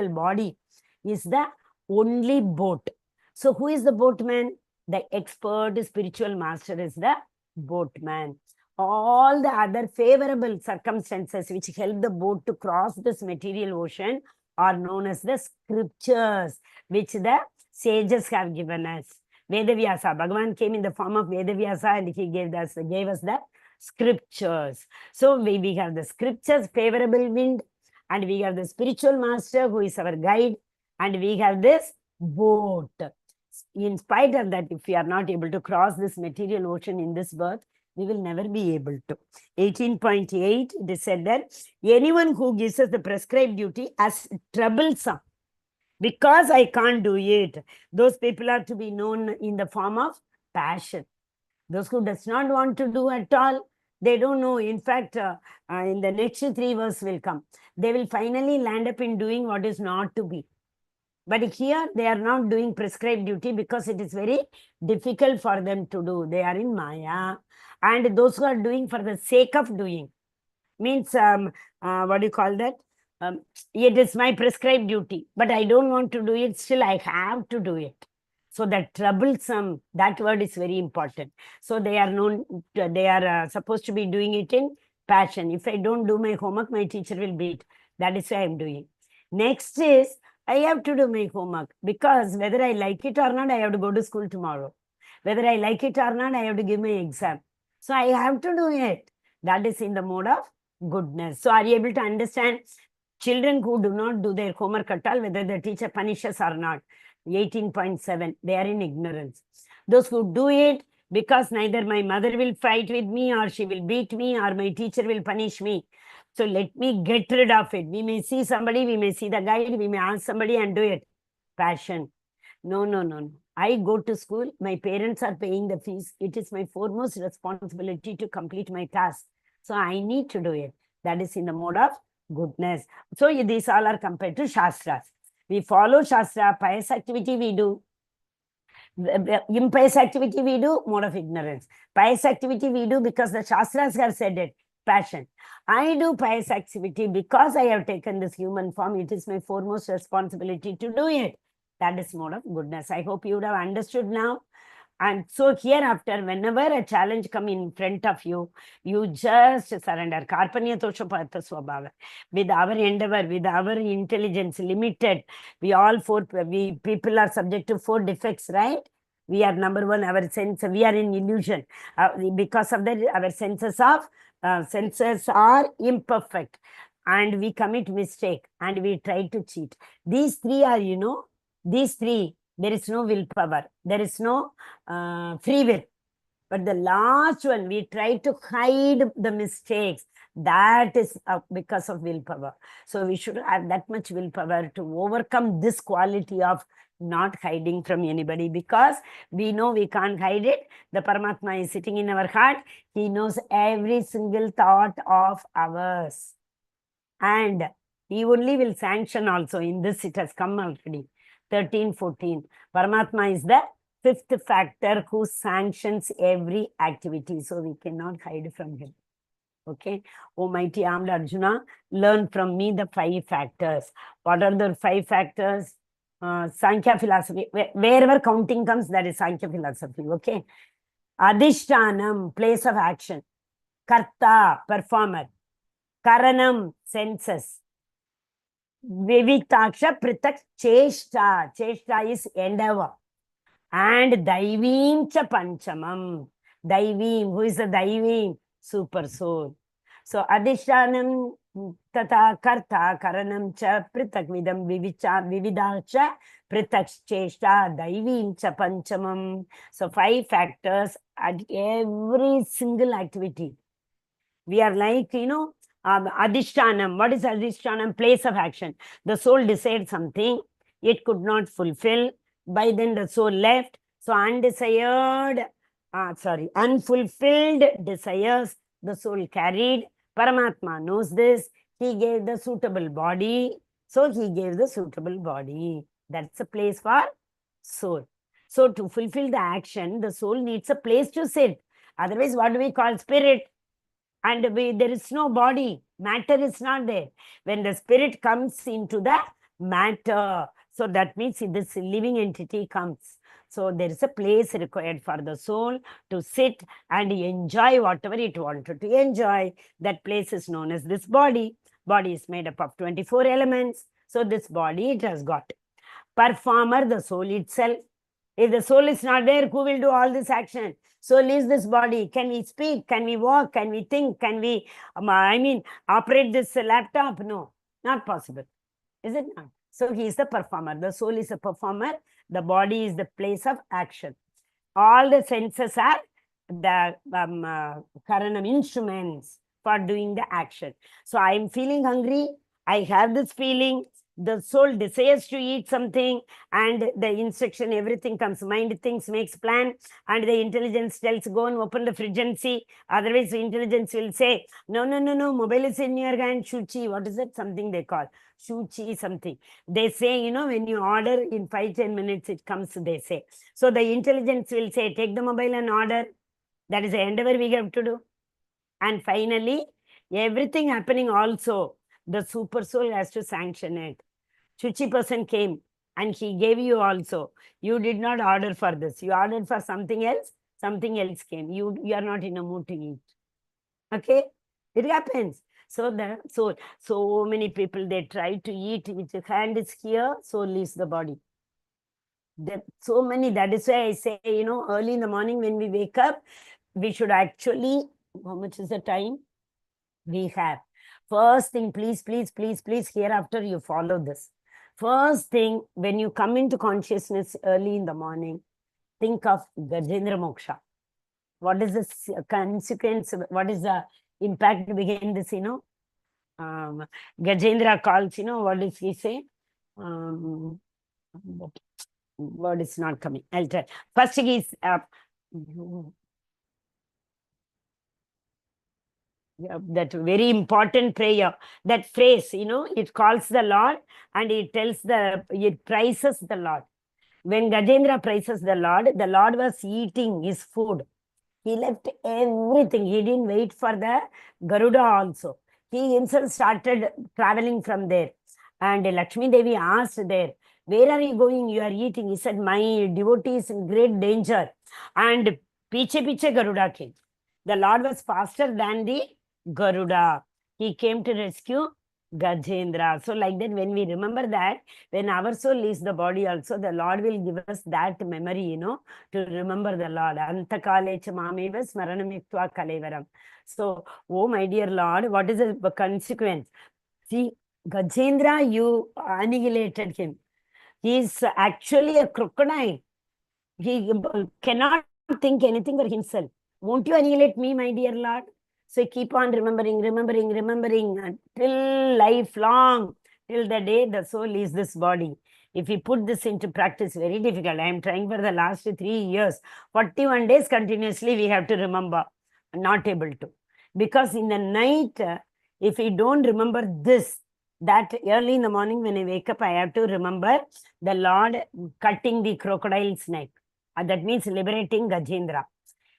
body is the only boat. So who is the boatman? The expert spiritual master is the boatman. All the other favorable circumstances which help the boat to cross this material ocean are known as the scriptures, which the sages have given us. Vedavyasa, Bhagavan came in the form of Vedavyasa and he gave us the scriptures. So we have the scriptures, favorable wind, and we have the spiritual master who is our guide, and we have this boat. In spite of that, if we are not able to cross this material ocean in this birth, we will never be able to. 18.8, it is said that anyone who gives us the prescribed duty as troublesome, because I can't do it, those people are to be known in the form of passion. Those who does not want to do at all, they don't know. In fact, in the next 3 verses will come. They will finally land up in doing what is not to be. But here they are not doing prescribed duty because it is very difficult for them to do. They are in Maya. And those who are doing for the sake of doing, means, what do you call that? It is my prescribed duty, but I don't want to do it. Still, I have to do it. So that troublesome, that word is very important. So they are known, they are supposed to be doing it in passion. If I don't do my homework, my teacher will beat. That is why I'm doing. Next is, I have to do my homework because whether I like it or not, I have to go to school tomorrow. Whether I like it or not, I have to give my exam. So I have to do it. That is in the mode of goodness. So are you able to understand? Children who do not do their homework at all, whether the teacher punishes or not. 18.7, they are in ignorance. Those who do it because neither my mother will fight with me or she will beat me or my teacher will punish me. So let me get rid of it. We may see somebody, we may see the guide, we may ask somebody and do it. passion. No, no, no, no. I go to school, my parents are paying the fees. It is my foremost responsibility to complete my task. So I need to do it. That is in the mode of goodness. So these all are compared to Shastras. We follow Shastra, pious activity we do. Impious activity we do, mode of ignorance. Pious activity we do because the Shastras have said it, passion. I do pious activity because I have taken this human form. It is my foremost responsibility to do it. That is mode of goodness. I hope you would have understood now. And so hereafter, whenever a challenge come in front of you, you just surrender. Karpanya tosha partha swabhava. With our endeavor, with our intelligence limited, we people are subject to 4 defects, right? We are number one, our sense, we are in illusion. Because of that, our senses are imperfect. And we commit mistake and we try to cheat. These 3 are, these 3, there is no willpower. There is no free will. But the last one, we try to hide the mistakes. That is because of willpower. So we should have that much willpower to overcome this quality of not hiding from anybody, because we know we can't hide it. The Paramatma is sitting in our heart. He knows every single thought of ours. And he only will sanction also. In this, it has come already. 13, 14. Paramatma is the 5th factor who sanctions every activity. So we cannot hide from him. Okay. O mighty armed Arjuna, learn from me the 5 factors. What are the 5 factors? Sankhya philosophy. Wherever counting comes, that is Sankhya philosophy. Okay. Adhishtanam, place of action. Karta, performer. Karanam, senses. Viviktaksha, pritak, cheshta. Cheshta is endeavor. And Daivim cha panchamam. Daivim, who is the Daivim? Super soul. So Adhishtanam tata karta karanam cha pritak vidam vividacha pritak cheshta Daivim cha panchamam. So 5 factors at every single activity. We are like, Adhishtanam. What is Adhishtanam? Place of action. The soul decided something, it could not fulfill. By then the soul left. So unfulfilled desires, the soul carried. Paramatma knows this. He gave the suitable body. So he gave the suitable body. That's a place for soul. So to fulfill the action, the soul needs a place to sit. Otherwise, what do we call spirit? And there is no body. Matter is not there. When the spirit comes into the matter, so that means this living entity comes. So there is a place required for the soul to sit and enjoy whatever it wanted to enjoy. That place is known as this body. Body is made up of 24 elements. So this body it has got. Performer, the soul itself. If the soul is not there, who will do all this action? Soul is this body. Can we speak? Can we walk? Can we think? Can we, operate this laptop? No, not possible. Is it not? So he is the performer. The soul is a performer. The body is the place of action. All the senses are the karanam instruments for doing the action. So I am feeling hungry. I have this feeling. The soul desires to eat something, and the instruction, everything comes. Mind thinks, makes plan, and the intelligence tells, go and open the fridge and see. Otherwise, the intelligence will say, no, mobile is in your hand, shuchi. What is it? Something they call shuchi something. They say, when you order in 5-10 minutes, it comes, they say. So the intelligence will say, take the mobile and order. That is the endeavor we have to do. And finally, everything happening also, the super soul has to sanction it. Chuchi person came and he gave you also. You did not order for this. You ordered for something else came. You are not in a mood to eat. Okay? It happens. So the soul, so many people, they try to eat, which hand is here, soul leaves the body. So many, that is why I say, early in the morning when we wake up, we should actually, how much is the time? We have. First thing, please, hereafter you follow this. First thing, when you come into consciousness early in the morning, think of Gajendra Moksha. What is the consequence? What is the impact behind this, Gajendra calls, what does he say? word is not coming. I'll try. First is that very important prayer, that phrase, it calls the Lord and it praises the Lord. When Gajendra praises the Lord was eating his food. He left everything. He didn't wait for the Garuda also. He himself started traveling from there. And Lakshmi Devi asked there, where are you going? You are eating. He said, my devotee is in great danger. And piche Garuda came. The Lord was faster than the Garuda. He came to rescue Gajendra. So like that, when we remember that, when our soul leaves the body also, the Lord will give us that memory, to remember the Lord. Antakale chamameva smaranamiktva kalevaram. So, oh my dear Lord, what is the consequence? See, Gajendra, you annihilated him. He is actually a crocodile. He cannot think anything for himself. Won't you annihilate me, my dear Lord? So keep on remembering until lifelong, till the day the soul leaves this body. If we put this into practice, very difficult. I am trying for the last 3 years. 41 days continuously we have to remember. Not able to. Because in the night, if we don't remember this, that early in the morning when I wake up, I have to remember the Lord cutting the crocodile's neck. That means liberating Gajendra.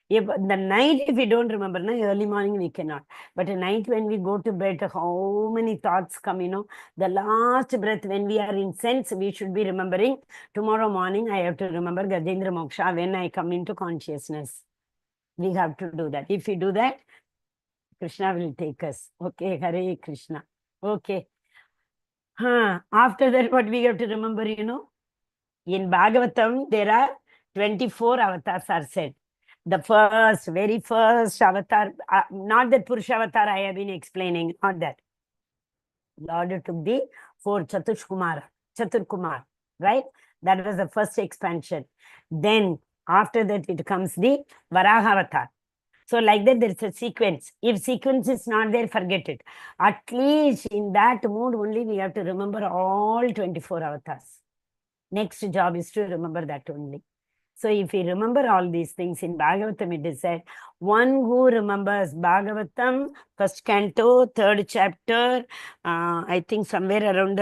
If the night, if we don't remember, early morning we cannot. But at night when we go to bed, how many thoughts come, the last breath when we are in sense, we should be remembering. Tomorrow morning, I have to remember Gajendra Moksha when I come into consciousness. We have to do that. If we do that, Krishna will take us. Okay, Hare Krishna. Okay. After that, what we have to remember, in Bhagavatam, there are 24 avatars are said. The very first avatar, not that Purusha avatar I have been explaining, not that. Lord took the 4 Chaturkumar, right? That was the first expansion. Then, after that, it comes the Varaha avatar. So like that, there is a sequence. If sequence is not there, forget it. At least in that mood only, we have to remember all 24 avatars. Next job is to remember that only. So if we remember all these things in Bhagavatam, it is said, one who remembers Bhagavatam, first canto, 3rd chapter, I think somewhere around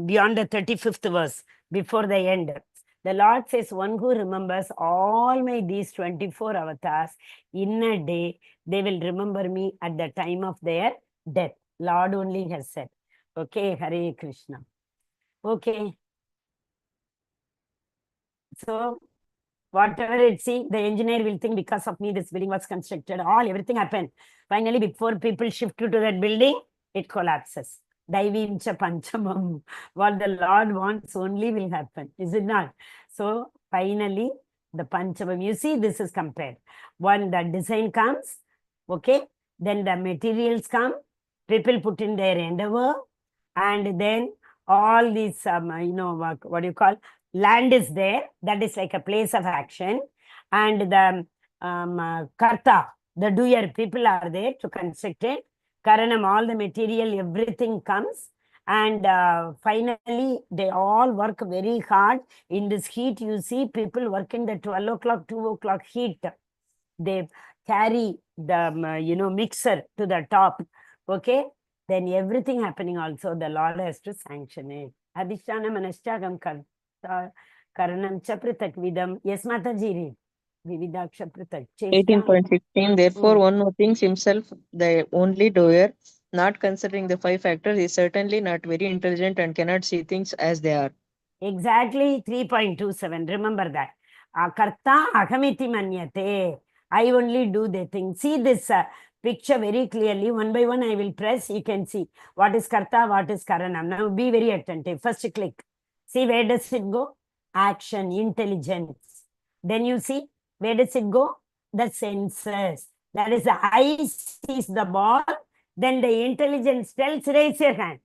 beyond the 35th verse, before the end. The Lord says, one who remembers all these 24 avatars in a day, they will remember me at the time of their death. Lord only has said. Okay, Hare Krishna. Okay. So, whatever the engineer will think because of me, this building was constructed, everything happened. Finally, before people shift to that building, it collapses. Daivimcha Panchamam. What the Lord wants only will happen, is it not? So, finally, the Panchamam, you see, this is compared. One, the design comes, okay, then the materials come, people put in their endeavor, and then all these, what do you call, land is there, that is like a place of action, and the karta, the doer, people are there to construct it. Karanam, all the material, everything comes, and finally they all work very hard. In this heat, you see people work in the 12 o'clock, 2 o'clock heat. They carry the mixer to the top, okay? Then everything happening also, the Lord has to sanction it. Adhisthana manashchagam karanam cha pratak vidam. Yes, Mataji, read. Vividaksha pratak. 18.15. Therefore, one who thinks himself the only doer, not considering the 5 factors, is certainly not very intelligent and cannot see things as they are. Exactly 3.27. Remember that. Karta ahamiti manyate. I only do the thing. See this picture very clearly. One by one I will press. You can see what is karta, what is karanam. Now be very attentive. First click. See, where does it go? Action, intelligence. Then you see, where does it go? The senses. That is, the eye sees the ball. Then the intelligence tells, raise your hand.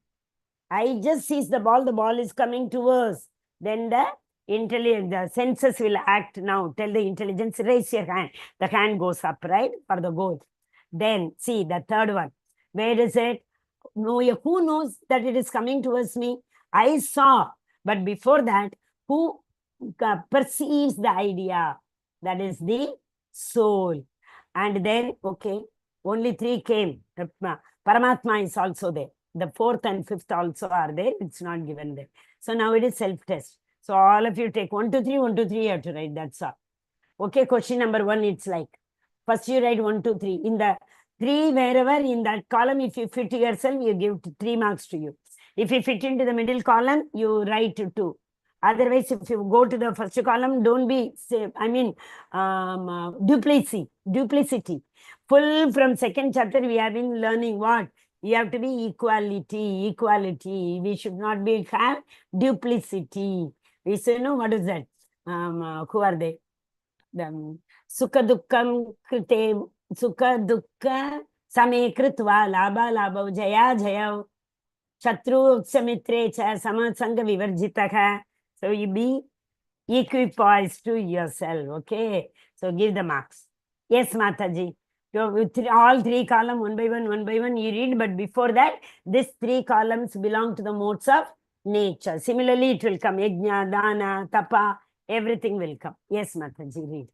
I just sees the ball is coming towards. Then the senses will act now. Tell the intelligence, raise your hand. The hand goes up, right? For the goal. Then, see, the third one. Where is it? No, who knows that it is coming towards me? I saw. But before that, who perceives the idea. That is the soul. And then, okay, only three came. Paramatma is also there. The fourth and fifth also are there. It's not given there. So now it is self-test. So all of you take 1, 2, 3, 1, 2, 3, you have to write. That's all. Okay, question number 1, it's like, first you write 1, 2, 3. In the 3, wherever in that column, if you fit yourself, you give 3 marks to you. If you fit into the middle column, you write 2. Otherwise, if you go to the first column, don't be, duplicity. Full from second chapter, we have been learning what? You have to be equality. We should not be have duplicity. We say, no, what is that? Who are they? Sukha dukkam krite, sukha dukkha same kritva, labha labha, jaya jaya, shatru samitre cha, samasanga vivarjitaka. So you be equipoised to yourself, okay? So give the marks. Yes, Mataji. So with all 3 columns, one by one, you read. But before that, these 3 columns belong to the modes of nature. Similarly, it will come. Yajna, Dana, Tapa, everything will come. Yes, Mataji, read.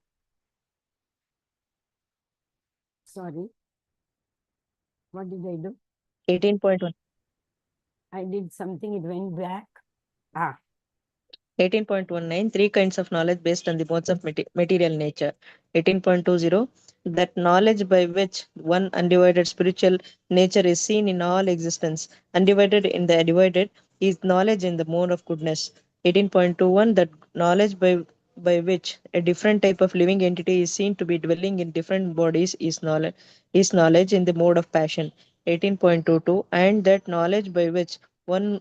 Sorry. What did I do? 18.1. I did something, it went back. 18.19, 3 kinds of knowledge based on the modes of material nature. 18.20, that knowledge by which one undivided spiritual nature is seen in all existence, undivided in the divided, is knowledge in the mode of goodness. 18.21, that knowledge by which a different type of living entity is seen to be dwelling in different bodies is knowledge in the mode of passion. 18.22, and that knowledge by which one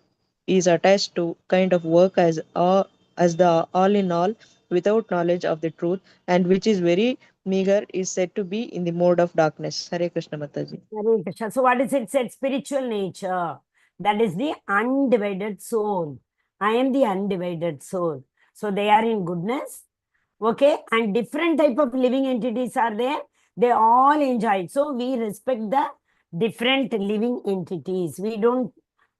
is attached to kind of work as the all in all without knowledge of the truth, and which is very meager, is said to be in the mode of darkness. Hare Krishna Mataji. Hare Krishna. So what is it said? Spiritual nature. That is the undivided soul. I am the undivided soul. So they are in goodness. Okay. And different type of living entities are there. They all enjoy it. So we respect the different living entities. We don't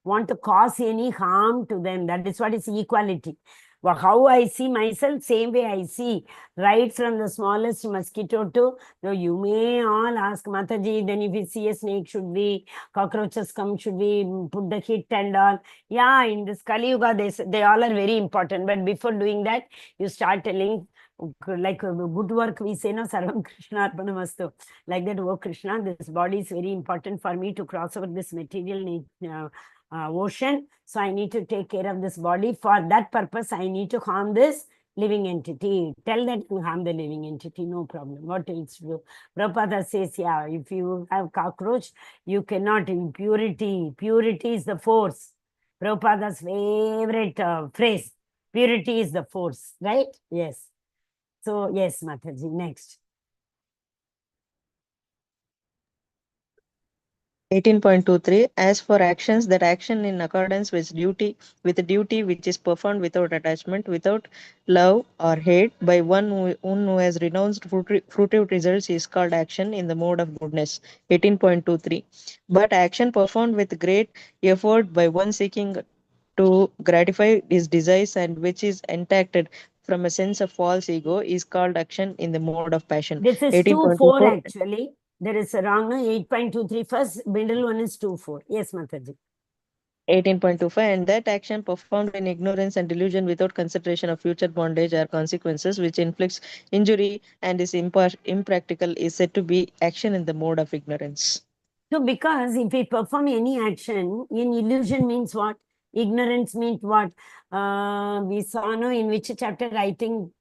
want to cause any harm to them. That is what is equality. Well, how I see myself, same way I see, right from the smallest mosquito to, now you may all ask, Mataji, then if we see a snake, should we, cockroaches come, should we put the hit and all? Yeah, in this Kali Yuga, they all are very important. But before doing that, you start telling, like good work, we say, no, Sarvam Krishna Arpanamastu. Like that, oh Krishna, this body is very important for me to cross over this material ocean. So I need to take care of this body. For that purpose, I need to harm this living entity. Tell that you harm the living entity, no problem. What else to do? Prabhupada says, yeah, if you have cockroach, you cannot impurity. Purity is the force. Prabhupada's favorite phrase. Purity is the force, right? Yes. So, yes, Mataji, next. 18.23, as for actions, that action in accordance with duty which is performed without attachment, without love or hate, by one who has renounced fruitive results is called action in the mode of goodness. 18.23, but action performed with great effort by one seeking to gratify his desires and which is enacted from a sense of false ego is called action in the mode of passion. This is 18.24, 2-4 actually. There is a wrong, no? 8.23 first, middle one is 2-4. Yes, Mataji. 18.25, and that action performed in ignorance and delusion without consideration of future bondage or consequences which inflicts injury and is impractical is said to be action in the mode of ignorance. So, because if we perform any action, in illusion means what? Ignorance means what? We saw, no, in which chapter? I think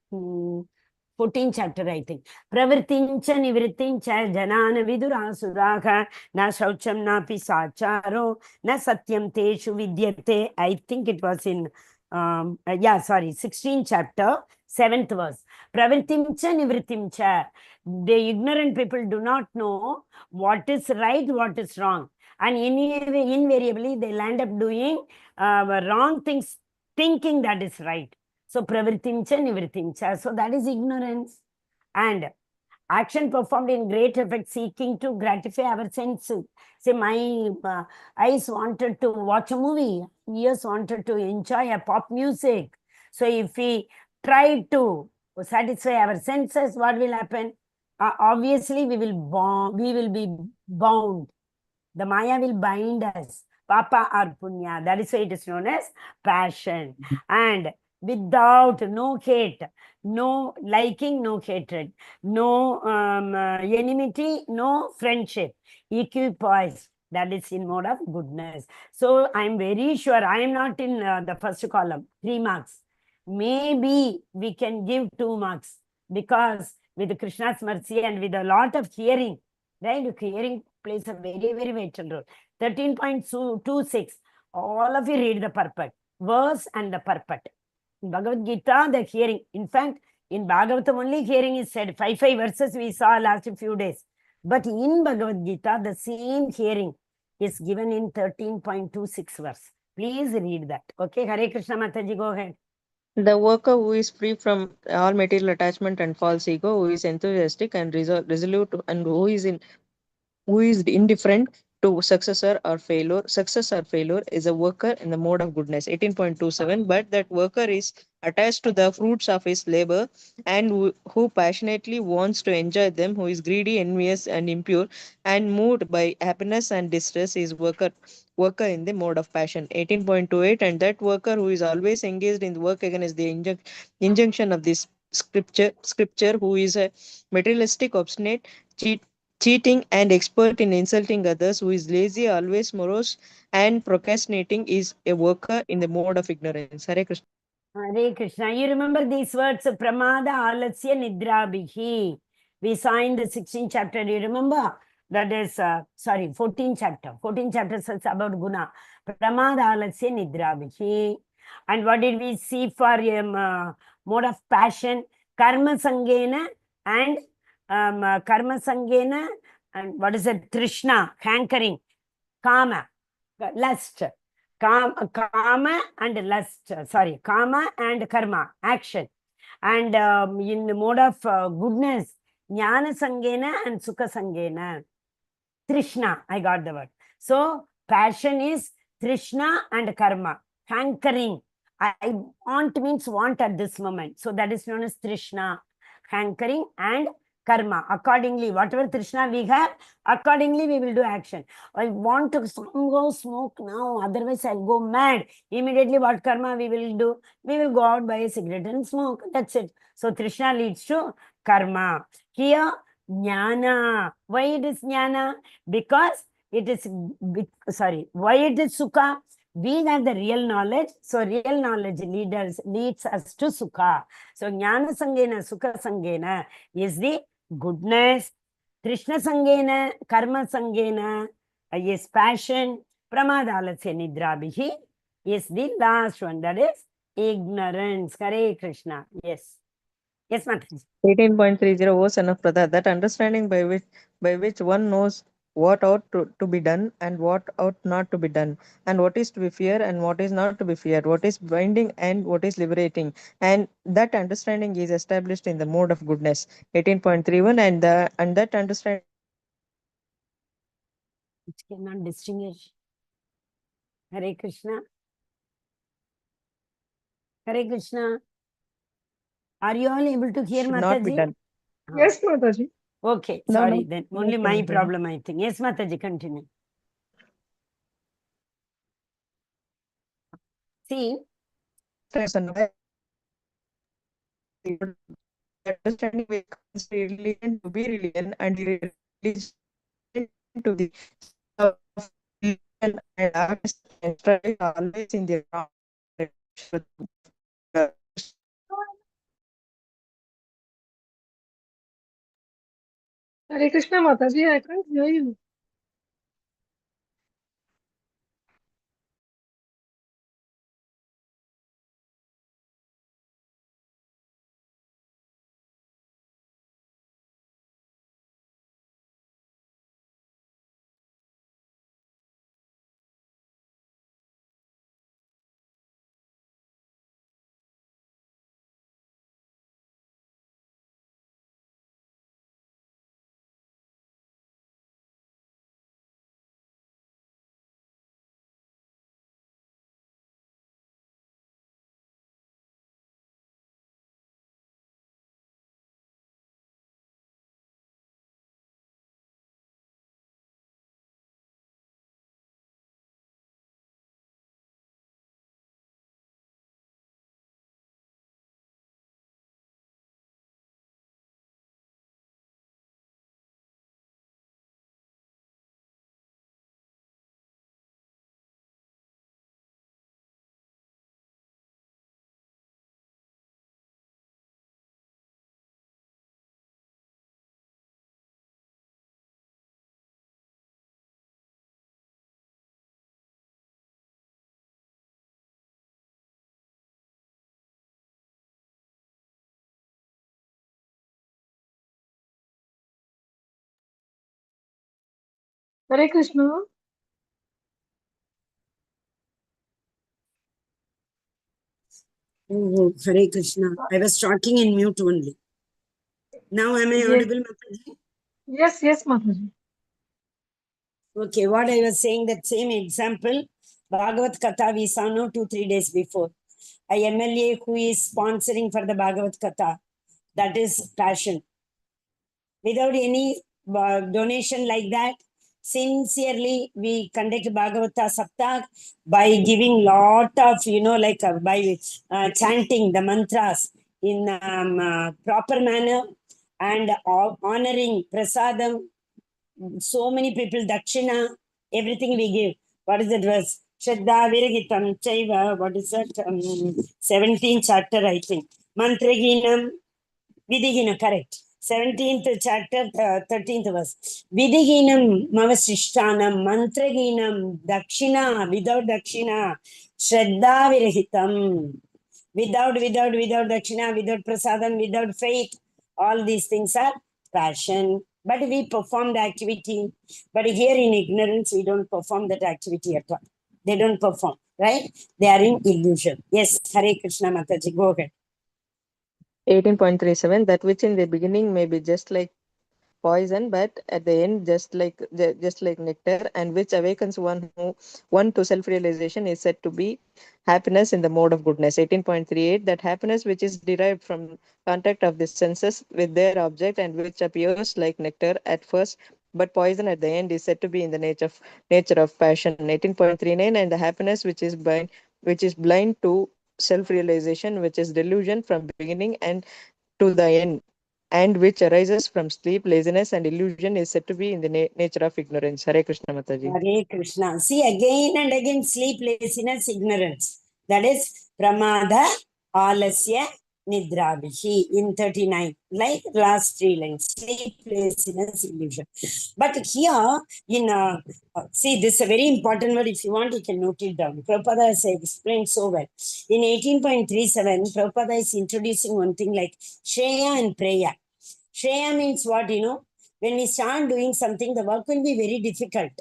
14th chapter, I think. Pravritincha nivritincha janana vidurasuraha na shaucham na pisacharo na satyam teshu vidyate. I think it was in 16th chapter, 7th verse. Pravritimcha nivritimcha. The ignorant people do not know what is right, what is wrong. And invariably, they'll end up doing wrong things, thinking that is right. So, pravritimcha, nivritimcha. So, that is ignorance. And action performed in great effect, seeking to gratify our senses. Say, my eyes wanted to watch a movie, ears wanted to enjoy a pop music. So if we try to satisfy our senses, what will happen? Obviously, we will be bound. The Maya will bind us. Papa or Punya. That is why it is known as passion. And without no hate, no liking, no hatred, no enmity, no friendship, equipoise. That is in mode of goodness. So I'm very sure I am not in the first column, 3 marks. Maybe we can give 2 marks because with Krishna's mercy and with a lot of hearing, right? Hearing plays a very, very vital role. 13.26. All of you read the purport, verse and the purport. In Bhagavad Gita, the hearing. In fact, in Bhagavatam only hearing is said. 5 verses we saw last few days. But in Bhagavad Gita, the same hearing is given in 13.26 verse. Please read that. Okay, Hare Krishna Mataji, go ahead. The worker who is free from all material attachment and false ego, who is enthusiastic and resolute, and who is indifferent to success or failure is a worker in the mode of goodness. 18.27. But that worker is attached to the fruits of his labor and who passionately wants to enjoy them, who is greedy, envious, and impure, and moved by happiness and distress is worker in the mode of passion. 18.28. And that worker who is always engaged in the work against the injunction of this scripture, who is a materialistic, obstinate, cheating, and expert in insulting others, who is lazy, always morose, and procrastinating, is a worker in the mode of ignorance. Hare Krishna. Hare Krishna. You remember these words, Pramada Alasya Nidrabhihi. We saw in the 16th chapter, you remember? That is, 14th chapter. 14th chapter is about Guna. Pramada Alasya Nidrabhihi. And what did we see for mode of passion? Karma Sangena and Karma Sangena and what is it? Trishna, hankering, Kama, lust. Kama and lust, Kama and karma, action. And in the mode of goodness, Jnana Sangena and Sukha Sangena. Trishna, I got the word. So, passion is Trishna and karma, hankering. I want means want at this moment. So, that is known as Trishna, hankering and karma. Accordingly, whatever Trishna we have, accordingly we will do action. I want to go smoke now, otherwise I'll go mad. Immediately, what karma we will do? We will go out, buy a cigarette and smoke. That's it. So, Trishna leads to karma. Here, Jnana. Why it is Jnana? Because it is, why it is Sukha? We have the real knowledge. So, real knowledge leads us to Sukha. So, Jnana Sangena, Sukha Sangena is the goodness. Trishna Sangena, Karma Sangena is passion. Pramadalasya Nidrabhihi is the last one. That is ignorance. Hare Krishna. Yes. Yes, Mataji. 18.30. O son of Pradha, that understanding by which one knows what ought to be done and what ought not to be done, and what is to be feared and what is not to be feared, what is binding and what is liberating, and that understanding is established in the mode of goodness. 18.31. And that understanding Which cannot distinguish. Hare Krishna. Hare Krishna. Are you all able to hear should not be Mataji? done. Yes, Mataji. Okay, No, sorry, no. then No, only my Mataji. problem, I think. Yes, Mataji, continue. See, Understanding becomes religion to be religion and religion to the of religion and artist and strive always in the wrong direction. Hare Krishna, Mataji. I can't hear you. Hare Krishna. Oh, Hare Krishna. I was talking in mute only. Now am I Yes, audible, Mataji? yes, Mataji. Okay, what I was saying, that same example, Bhagavad Katha we saw no 2-3 days before. A MLA who is sponsoring for the Bhagavad Katha, that is passion. Without any donation like that, sincerely we conduct Bhagavata Saptak by giving lot of, by chanting the mantras in proper manner and honoring prasadam. So many people, dakshina, everything we give. What is that verse? Shraddha Viragitam Chaiva. What is that? 17th chapter, I think. Mantraginam Vidigina, correct. 17th chapter, 13th verse. Vidiginam Mavasishtanam Mantraginam Dakshina, without Dakshina, Shraddha Virahitam. Without Dakshina, without Prasadam, without faith, all these things are passion. But we perform the activity. But here in ignorance, we don't perform that activity at all. They don't perform, right? They are in illusion. Yes, Hare Krishna Mataji, go ahead. 18.37, that which in the beginning may be just like poison, but at the end just like nectar, and which awakens one to self-realization, is said to be happiness in the mode of goodness. 18.38, that happiness which is derived from contact of the senses with their object, and which appears like nectar at first but poison at the end, is said to be in the nature of passion. 18.39, and the happiness which is blind to self-realization, which is delusion from beginning and to the end, and which arises from sleep, laziness, and illusion, is said to be in the nature of ignorance. Hare Krishna Mataji. Hare Krishna. See, again and again, sleep, laziness, ignorance. That is Pramada, Alasya, Nidrabhihi in 39. Like last 3 lines. Sleep, laziness, illusion. But here, see, this is a very important word. If you want, you can note it down. Prabhupada has explained so well. In 18.37, Prabhupada is introducing one thing like Shreya and Preya. Shreya means what, when we start doing something, the work will be very difficult.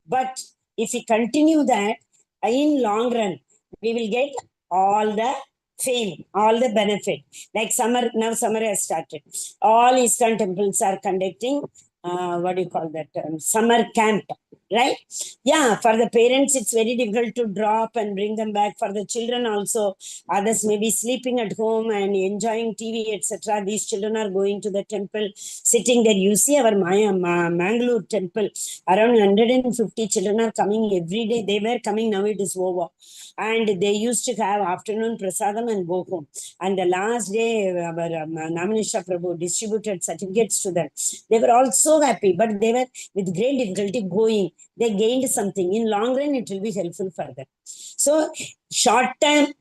But if we continue that, in long run, we will get all the fame, all the benefit. Like now summer has started. All ISKCON temples are conducting, what do you call that, summer camp, right? Yeah, for the parents, it's very difficult to drop and bring them back. For the children also, others may be sleeping at home and enjoying TV, etc. These children are going to the temple, sitting there. You see our Mangalore temple, around 150 children are coming every day. They were coming, now it is over. And they used to have afternoon prasadam and go home. And the last day, our Namanisha Prabhu distributed certificates to them. They were all so happy, but they were with great difficulty going. They gained something. In long run, it will be helpful for them. So short-term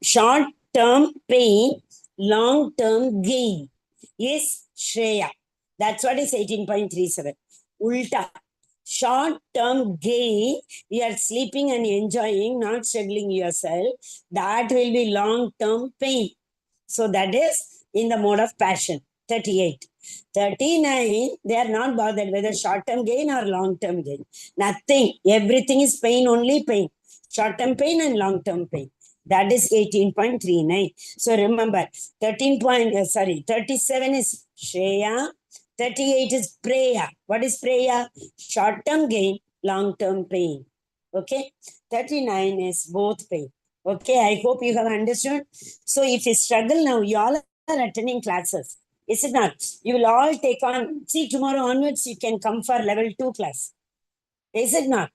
pain, long-term gain is Shreya. That's what is 18.37. Ulta. Short-term gain, you are sleeping and enjoying, not struggling yourself. That will be long-term pain. So that is in the mode of passion. 38. 39, they are not bothered whether short-term gain or long-term gain. Nothing. Everything is pain, only pain. Short-term pain and long-term pain. That is 18.39. So remember, 37 is Shreya. 38 is Preya. What is Preya? Short-term gain, long-term pain. Okay. 39 is both pain. Okay, I hope you have understood. So if you struggle now, you all are attending classes. Is it not? You will all take on, see, tomorrow onwards, you can come for level 2 class. Is it not?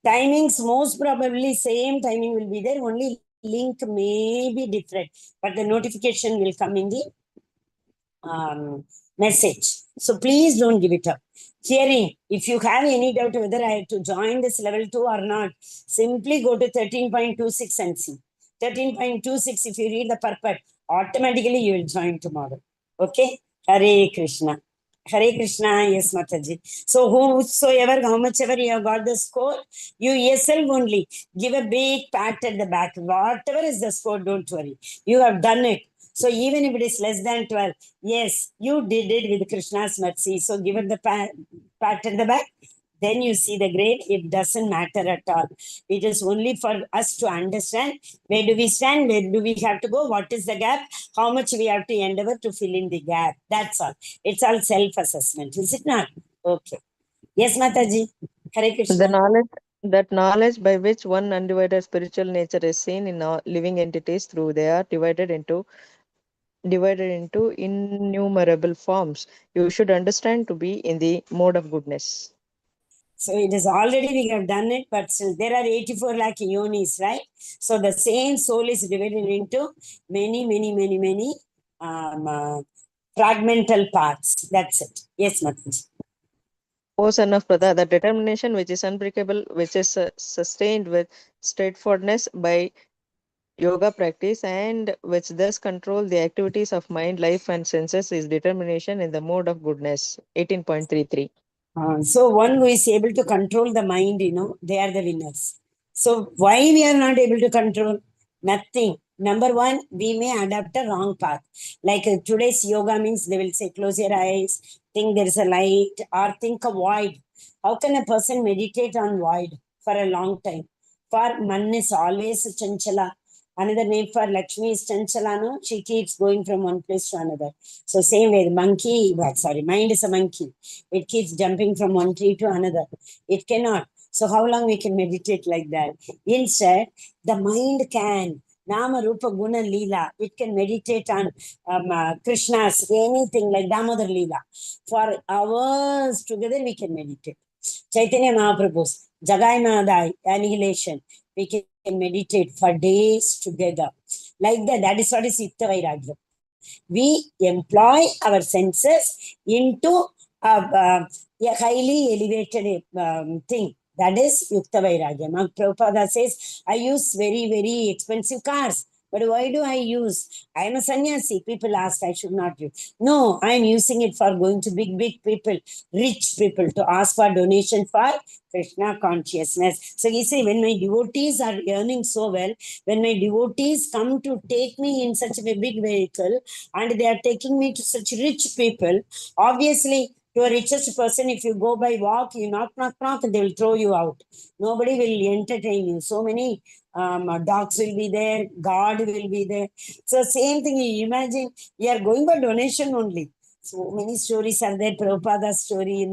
Timings, most probably same timing will be there. Only link may be different, but the notification will come in the message. So please don't give it up. Hearing, if you have any doubt whether I have to join this level 2 or not, simply go to 13.26 and see. 13.26, if you read the purport, automatically you will join tomorrow. Okay? Hare Krishna. Hare Krishna, yes, Mataji. So whosoever, how much ever you have got the score, you yourself only give a big pat at the back. Whatever is the score, don't worry. You have done it. So even if it is less than 12, yes, you did it with Krishna's mercy. So give it the pat at the back. then you see the grade. It doesn't matter at all. It is only for us to understand where do we stand, where do we have to go, what is the gap, how much we have to endeavor to fill in the gap. That's all. It's all self-assessment, is it not? Okay. Yes, Mataji. Hare The Krishna. knowledge that knowledge by which one undivided spiritual nature is seen in all living entities through they are divided into innumerable forms. You should understand to be in the mode of goodness. So it is already we have done it, but still there are 84 lakh yonis, right? So the same soul is divided into many fragmental parts. That's it. Yes, Mataji. O son of Pradha, the determination which is unbreakable, which is sustained with straightforwardness by yoga practice, and which thus control the activities of mind, life, and senses, is determination in the mode of goodness. 18.33. So one who is able to control the mind, they are the winners. So why we are not able to control? Nothing. Number one, we may adopt a wrong path. Like today's yoga means they will say, close your eyes, think there is a light, or think a void. How can a person meditate on void for a long time? For man is always chanchala. Another name for Lakshmi is chanchala, no? She keeps going from one place to another. So same way, the monkey, mind is a monkey. It keeps jumping from one tree to another. It cannot. So how long we can meditate like that? Instead, the mind can. Nama Rupa Guna Leela. It can meditate on Krishna's, anything like Damodar Leela. For hours together, we can meditate. Chaitanya Mahaprabhu's Jagai Madai, Annihilation. We can meditate for days together. Like that, that is what is Yukta Vairagya. We employ our senses into a highly elevated thing. That is Yukta Vairagya. Prabhupada says, I use very expensive cars. But why do I use? I am a sannyasi. People ask, I should not use. No, I am using it for going to big people, rich people, to ask for donation for Krishna consciousness. So he say, when my devotees are earning so well, when my devotees come to take me in such a big vehicle, and they are taking me to such rich people, obviously, to a richest person, if you go by walk, you knock, they will throw you out. Nobody will entertain you. So many dogs will be there, God will be there. So same thing, you imagine, you are going for donation only. So many stories are there. Prabhupada's story,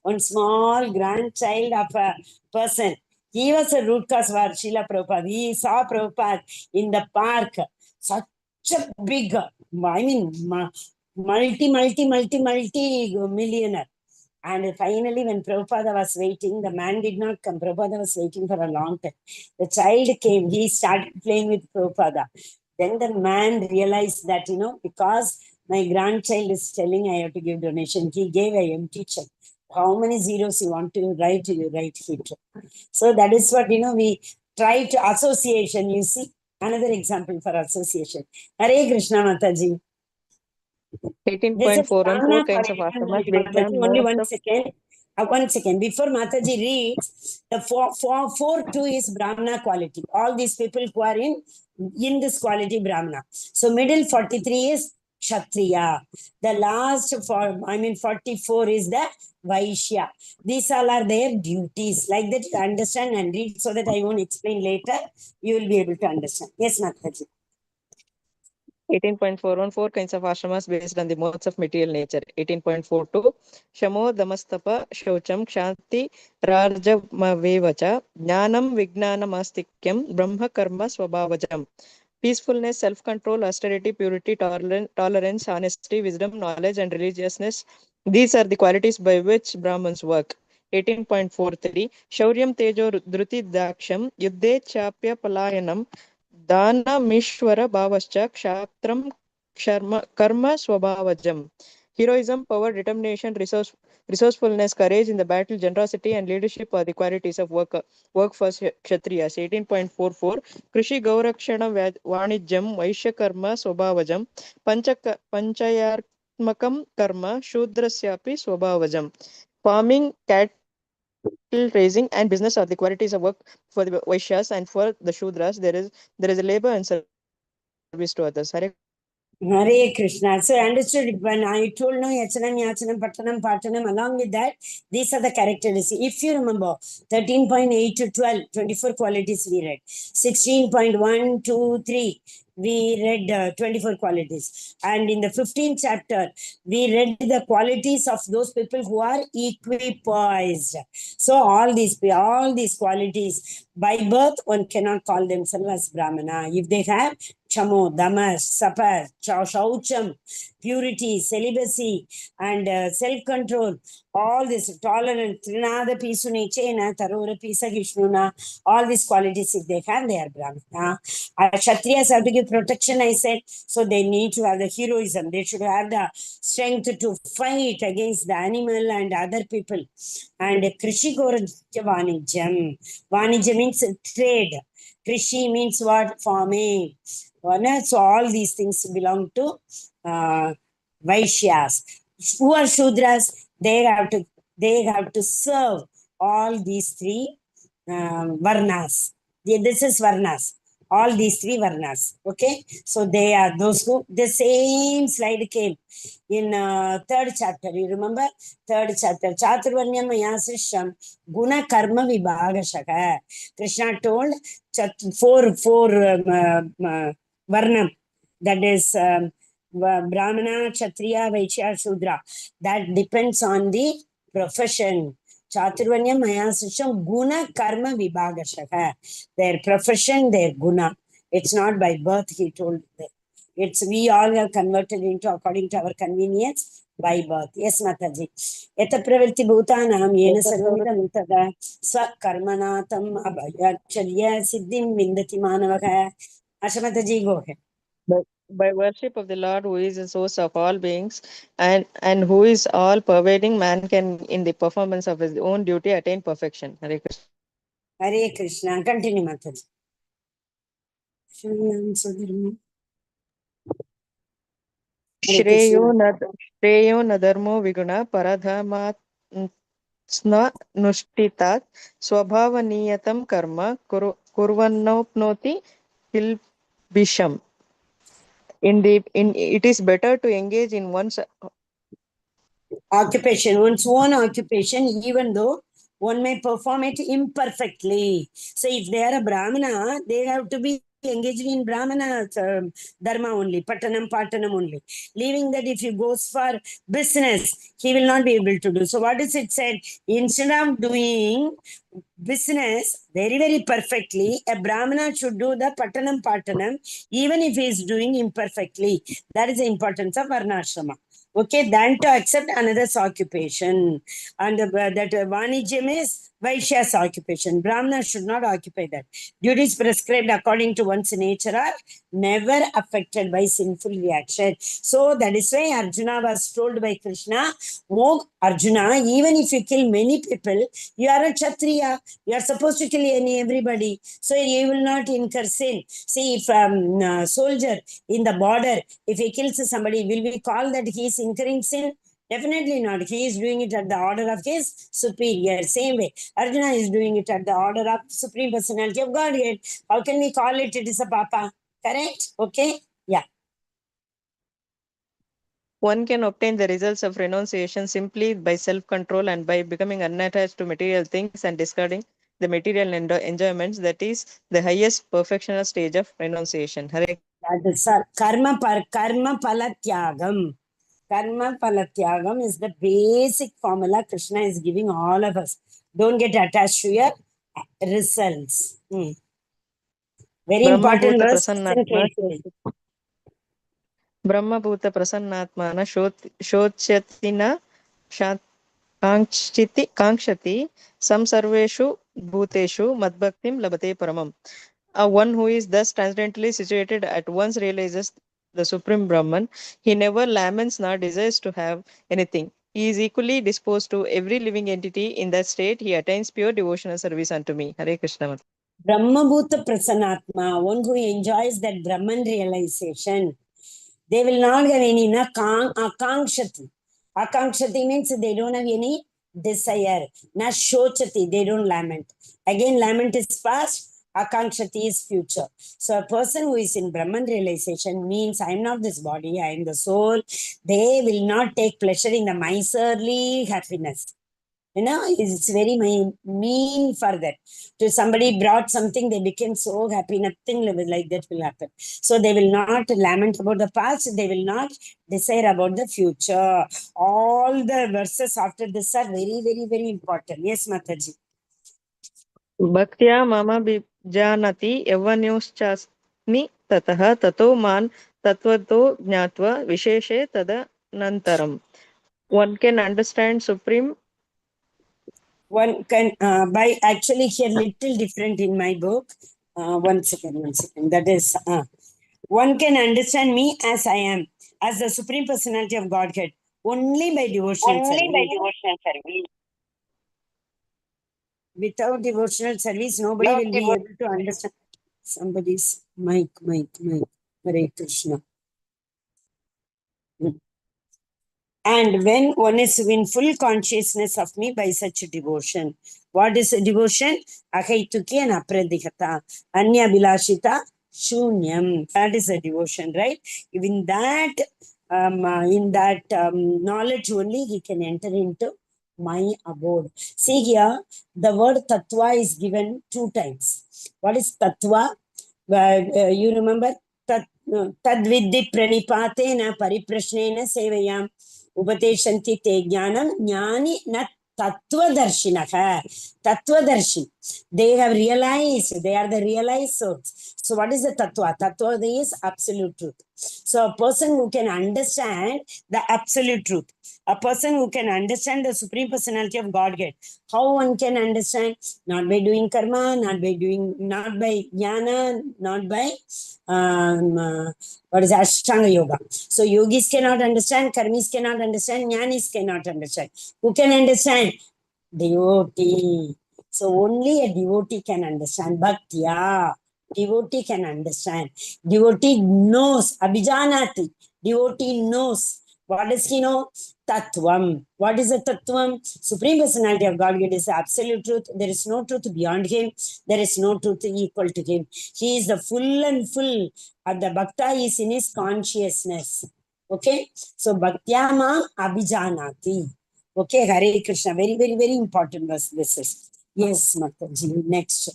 one small grandchild of a person. He was a root cause for Srila Prabhupada. He saw Prabhupada in the park. Such a big, I mean, multi millionaire. And finally, when Prabhupada was waiting, the man did not come. Prabhupada was waiting for a long time. The child came. He started playing with Prabhupada. Then the man realized that, because my grandchild is telling I have to give donation, he gave an empty check. How many zeros you want to write, you write it. So that is what, we try to association, you see. Another example for association. Hare Krishna Mataji. This is 18.4 on four Brahmana kinds of quality. ashramas based Mataji, on only modes one of second. 1 second. Before Mataji reads, the 4 2 is Brahmana quality. All these people who are in this quality Brahmana. So middle 43 is Kshatriya. The last 44 is the Vaishya. These all are their duties. Like that you understand and read so that I won't explain later. You will be able to understand. Yes, Mataji. 18.4 on four kinds of ashramas based on the modes of material nature. 18.42 Shamo Damastapa Shaucham Kshanti Rajamavevacha Jnanam Vijnanamastikyam Brahma Karma Swabhavajam. Peacefulness, self-control, austerity, purity, tolerance, honesty, wisdom, knowledge, and religiousness. These are the qualities by which Brahmins work. 18.43 Shauryam Tejo Dhruti Daksham Yuddhe Chapya Palayanam Danamishwara Bhavascha Kshatram Karma Swabhavajam. Heroism, power, determination, resourcefulness, courage in the battle, generosity, and leadership are the qualities of work for Kshatriyas. 18.44 Krishi Gaurakshana Vanijam Vaishya Karma Swabhavajam Panchayatmakam Karma Shudrasyapi Swabhavajam. Farming, cattle raising, and business are the qualities of work for the Vaishyas, and for the Shudras there is labor and service to others. Hare Krishna Mataji. Hare Krishna. So I understood when I told no Yachanam, Yachanam, Patanam, Patanam, along with that, these are the characteristics. If you remember, 13.8 to 12, 24 qualities we read. 16.1 to 3, we read 24 qualities. And in the 15th chapter, we read the qualities of those people who are equipoised. So all these qualities, by birth, one cannot call themselves as Brahmana. If they have Chamo, Damas, Sapar, Shaucham, purity, celibacy, and self-control, all this tolerance, Trinada Pisuni Chena, Tarora Pisa Hishnuna, all these qualities, if they have, they are Brahmana. Kshatriyas have to give protection, I said, so they need to have the heroism. They should have the strength to fight against the animal and other people. And Krishi Vanijam. Vanijam means trade. Krishi means what? Farming. So all these things belong to Vaishyas. Who are Shudras? They have to serve all these three Varnas. This is Varnas. All these three Varnas. Okay. So they are those who the same slide came in third chapter. You remember? Third chapter. Chaturvanyam Mayasisham Guna Karma Vibhagashaka. Krishna told four Varnam. That is Brahmana, Kshatriya, Vaishya, Shudra. That depends on the profession. Chaturvanyam Mayasisham Guna Karma Vibhagashaka. Their profession, their guna. It's not by birth, he told them. It's we all are converted into according to our convenience by birth. Yes, Mataji. Yata pravritti bhutanam yena sarvamidam tada swakarmanatam abhayacharya siddhim vindati manavaha. Asha Mataji, go ahead. By worship of the Lord, who is the source of all beings and who is all pervading, man can, in the performance of his own duty, attain perfection. Hare Krishna. Hare Krishna. Continue, Mataji. श्रेयो न धर्मो विगुण परधर्मात् नुष्ठितात् स्वभावनियतं कर्म कुर्वन्नोप्नोति किल्बिषम्. It is better to engage in one's one's own occupation, even though one may perform it imperfectly. So if they are a Brahmana, they have to be engaged in Brahmana dharma only, Patanam only. Leaving that, if he goes for business, he will not be able to do. So what is it said? Instead of doing business very, very perfectly, a Brahmana should do the Patanam, even if he is doing imperfectly. That is the importance of Varnashrama. Okay, than to accept another's occupation. And that Vanijam is Vaishya's occupation. Brahmana should not occupy that. Duties prescribed according to one's nature are never affected by sinful reaction. So that is why Arjuna was told by Krishna, oh Arjuna, even if you kill many people, you are a Kshatriya. You are supposed to kill everybody. So you will not incur sin. See, if a soldier in the border, if he kills somebody, will we call that he is incurring sin? Definitely not. He is doing it at the order of his superior. Same way, Arjuna is doing it at the order of Supreme Personality of Godhead. How can we call it? It is a papa. Correct? Okay? Yeah. One can obtain the results of renunciation simply by self-control and by becoming unattached to material things and discarding the material enjoyments. That is the highest perfectional stage of renunciation. Hare. That is karma palatyagam. Karma palatyagam is the basic formula Krishna is giving all of us. Don't get attached to your results. Very important verse. Brahmabhuta prasannatmana shochyati na kankshati samsarveshu bhuteshu madbhaktim labate paramam. One who is thus transcendently situated at once realizes the Supreme Brahman. He never laments nor desires to have anything. He is equally disposed to every living entity. In that state, he attains pure devotional service unto me. Hare Krishna. Brahmabhuta Prasanatma, one who enjoys that Brahman realization, they will not have any akankshati. Akankshati means they don't have any desire. Na shochati, they don't lament. Again, lament is past. Akankshati is future. So a person who is in Brahman realization means I am not this body, I am the soul. They will not take pleasure in the miserly happiness. It's very mean for that. To somebody brought something, they became so happy, nothing like that will happen. So they will not lament about the past, they will not desire about the future. All the verses after this are very, very, very important. Yes, Mataji. Bhaktya mama janati yavanyoschasmi tatah tato man tatvato jnatva visheshe tadanantaram. One can understand Supreme. One can, by actually here little different in my book. One second. That is, one can understand me as I am, as the Supreme Personality of Godhead, only by devotional service. Without devotional service, nobody will be able to understand. Somebody's mic. Hare Krishna. And when one is in full consciousness of me by such devotion, what is a devotion? Ahaituki and apradihata, anya bilashita, shunyam. That is a devotion, right? In that, knowledge only, he can enter into my abode. See here, the word tattva is given 2 times. What is tattva? You remember? Tadviddi pranipatena pariprashnena sevayam. Upateshanti te jnanam jnani na tattvadarshinaha. Tattvadarshi. They have realized, they are the realized souls. So what is the tattva? Tattva is absolute truth. So a person who can understand the absolute truth, a person who can understand the Supreme Personality of Godhead, how one can understand? Not by doing karma, not by jnana, not by what is Ashtanga Yoga. So yogis cannot understand, karmis cannot understand, jnanis cannot understand. Who can understand? Devotee. So only a devotee can understand. Bhaktya. Devotee can understand. Devotee knows. Abhijanati. Devotee knows. What does he know? Tattvam. What is a Tattvam? Supreme Personality of Godhead is the absolute truth. There is no truth beyond him. There is no truth equal to him. He is the full and full. And the Bhakta is in his consciousness. Okay? So Bhaktyama Abhijanati. Okay, Hare Krishna. Very, very, very important verse this is. Yes, Mataji. Next.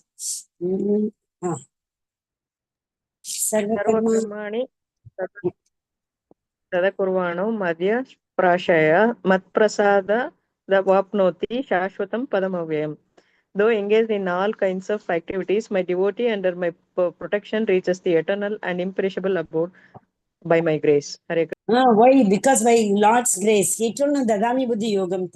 Sarvakarma. Sarvakarmani tadakurvano madhya prashaya matprasada vapnoti shashvatam padamavyam. Though engaged in all kinds of activities, my devotee under my protection reaches the eternal and imperishable abode by my grace. Hare Why? Because by Lord's grace, he told Dadami Buddhi Yogam.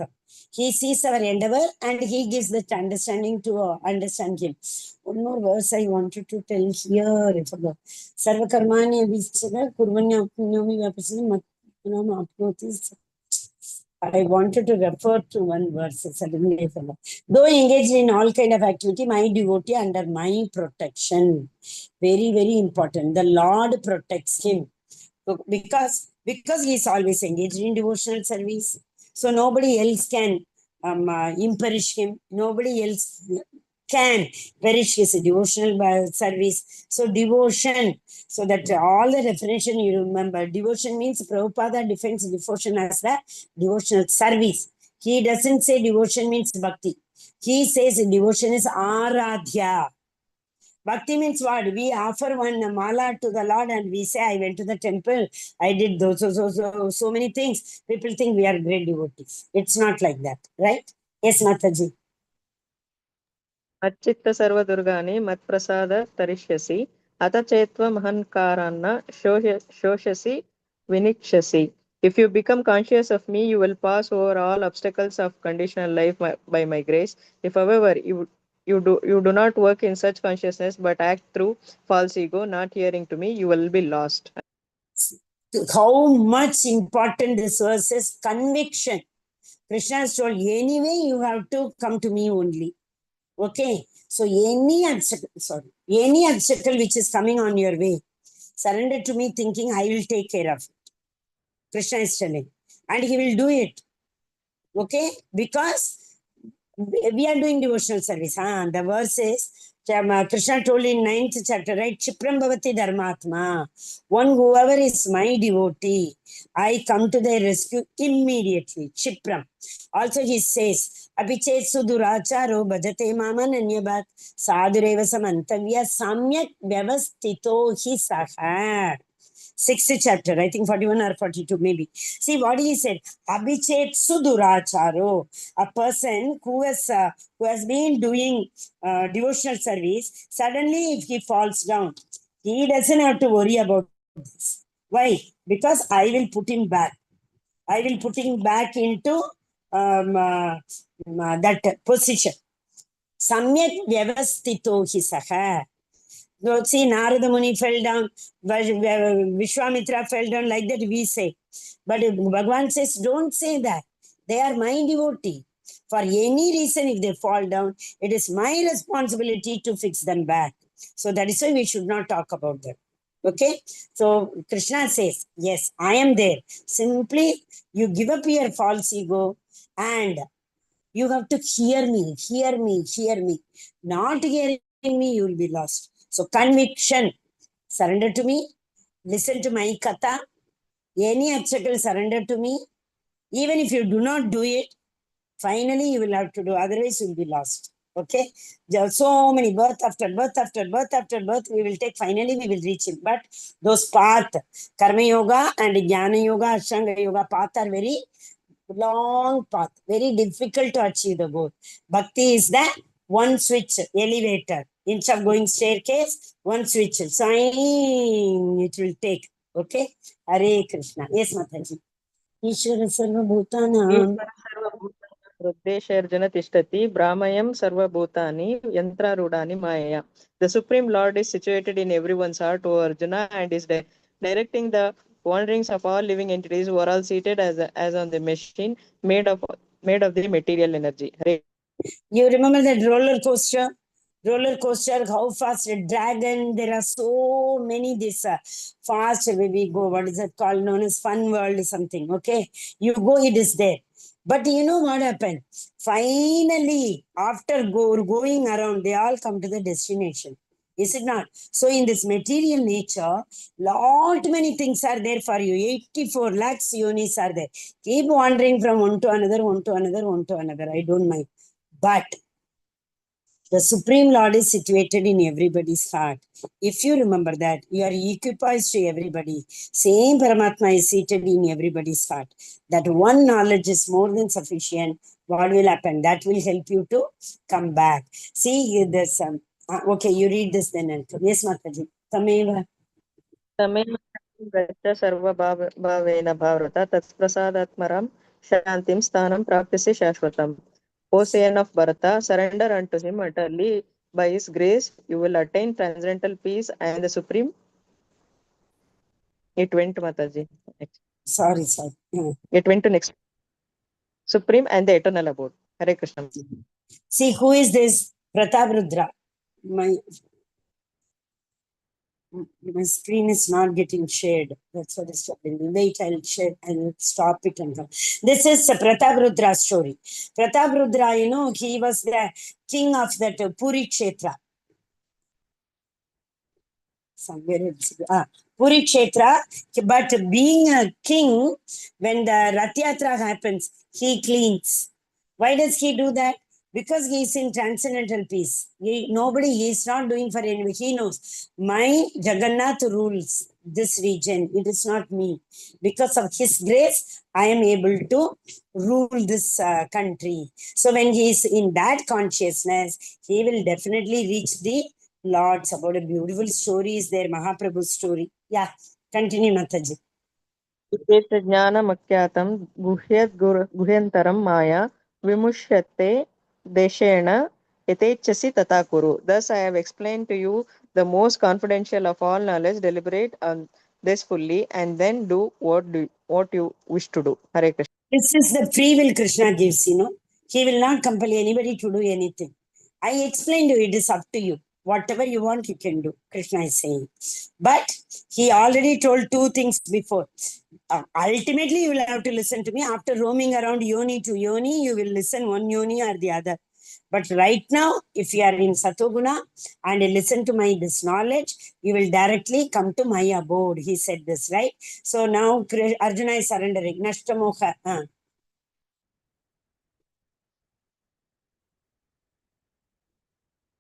He sees our endeavor and he gives that understanding to understand him. One more verse I wanted to tell here. I forgot. Sarvakarmani Abhichara Kurvanya Punyomi Vapasana Matnam Apnotis. I wanted to refer to one verse. Suddenly I forgot. Though engaged in all kind of activity, my devotee under my protection. Very, very important. The Lord protects him. Because he is always engaged in devotional service. So nobody else can imperish him. Nobody else can perish his devotional service. So devotion, so that all the definition you remember, devotion means Prabhupada defines devotion as the devotional service. He doesn't say devotion means bhakti. He says devotion is aradhya. Bhakti means what? We offer one mala to the Lord and we say, I went to the temple, I did those so many things. People think we are great devotees. It's not like that, right? Yes, Mataji. Achitta sarvadurgani matprasada tarishyasi atachetva mahankaranna shoshasi vinikshasi. If you become conscious of me, you will pass over all obstacles of conditional life by my grace. If, however, you do not work in such consciousness but act through false ego, not hearing to me, you will be lost. How much important this verse is? Conviction. Krishna has told, anyway, you have to come to me only. Okay. So any obstacle which is coming on your way, surrender to me thinking I will take care of it. Krishna is telling. And he will do it. Okay? Because we are doing devotional service. The verse is, Krishna told in 9th chapter, right? Chipram bhavati dharmatma. One whoever is my devotee, I come to their rescue immediately. Chipram. Also he says, Apichet suduracharo bhajate maman anyabat sadhureva samantavya samyak vyavastito hi saha. 6th chapter, I think 41 or 42 maybe. See what he said. Abhichet suduracharo. A person who has been doing devotional service, suddenly if he falls down, he doesn't have to worry about this. Why? Because I will put him back. I will put him back into that position. Samyak vyavastito hi saha. See, Narada Muni fell down, Vishwamitra fell down, like that we say. But Bhagavan says, don't say that. They are my devotee. For any reason, if they fall down, it is my responsibility to fix them back. So that is why we should not talk about them. Okay? So Krishna says, yes, I am there. Simply, you give up your false ego and you have to hear me, hear me, hear me. Not hearing me, you will be lost. So conviction, surrender to me, listen to my katha. Any obstacle, surrender to me. Even if you do not do it, finally you will have to do, otherwise you will be lost. Okay? There are so many birth after birth after birth after birth we will take, finally we will reach it. But those path, Karma Yoga and Jnana Yoga, Ashtanga Yoga path are very long path, very difficult to achieve the goal. Bhakti is the one switch, elevator. Instead of going staircase, one switch. Sign it will take. Okay? Hare Krishna. Yes, Mataji. Ishvara Sarva Bhutanam. Hridesharjana tishtati brahmayam sarva bhutani yantrarudani maya. The Supreme Lord is situated in everyone's heart, O Arjuna, and is directing the wanderings of all living entities who are all seated as on the machine made of the material energy. Hare. You remember that roller coaster? Roller coaster, how fast a dragon, there are so many this fast we go, what is it called, known as fun world or something, okay? You go, it is there. But you know what happened? Finally, after going around, they all come to the destination. Is it not? So in this material nature, lot many things are there for you. 84 lakhs yonis are there. Keep wandering from one to another, one to another, one to another. I don't mind. But the Supreme Lord is situated in everybody's heart. If you remember that, you are equipoised to everybody. Same Paramatma is seated in everybody's heart. That one knowledge is more than sufficient. What will happen? That will help you to come back. See, this. Okay, you read this then. Yes, Mataji. Tameva. तमेव गच्छ सर्वभावेन भारत तत्प्रसादात्मरां शान्तिं स्थानं प्राप्स्यसि शाश्वतम्. O son of Bharata, surrender unto him utterly. By his grace, you will attain transcendental peace and the supreme. It went to Mataji. Sorry. It went to next. Supreme and the eternal abode. Hare Krishna. See, who is this? Pratap Rudra. My screen is not getting shared. That's what is happening. Wait, I'll share. I'll stop it and come. This is Pratap Rudra's story. Pratap Rudra, he was the king of that Puri Kshetra. Somewhere it's Puri Kshetra. But being a king, when the Rath Yatra happens, he cleans. Why does he do that? Because he is in transcendental peace. He is not doing for anybody. He knows my Jagannath rules this region. It is not me. Because of his grace, I am able to rule this country. So when he is in that consciousness, he will definitely reach the Lords. About a beautiful story is there, Mahaprabhu's story. Yeah, continue, Mataji. ज्ञानमज्ञातं गुह्यन्तरं Maya vimushyate deshena yatechasi tata kuru. Thus I have explained to you the most confidential of all knowledge. Deliberate on this fully and then do what you wish to do. Hare Krishna. This is the free will Krishna gives, He will not compel anybody to do anything. I explained to you, it is up to you. Whatever you want, you can do, Krishna is saying. But he already told two things before. Ultimately, you will have to listen to me. After roaming around yoni to yoni, you will listen one yoni or the other. But right now, if you are in Satoguna and listen to my this knowledge, you will directly come to my abode. He said this, right? So now Arjuna is surrendering. Nashtamoha.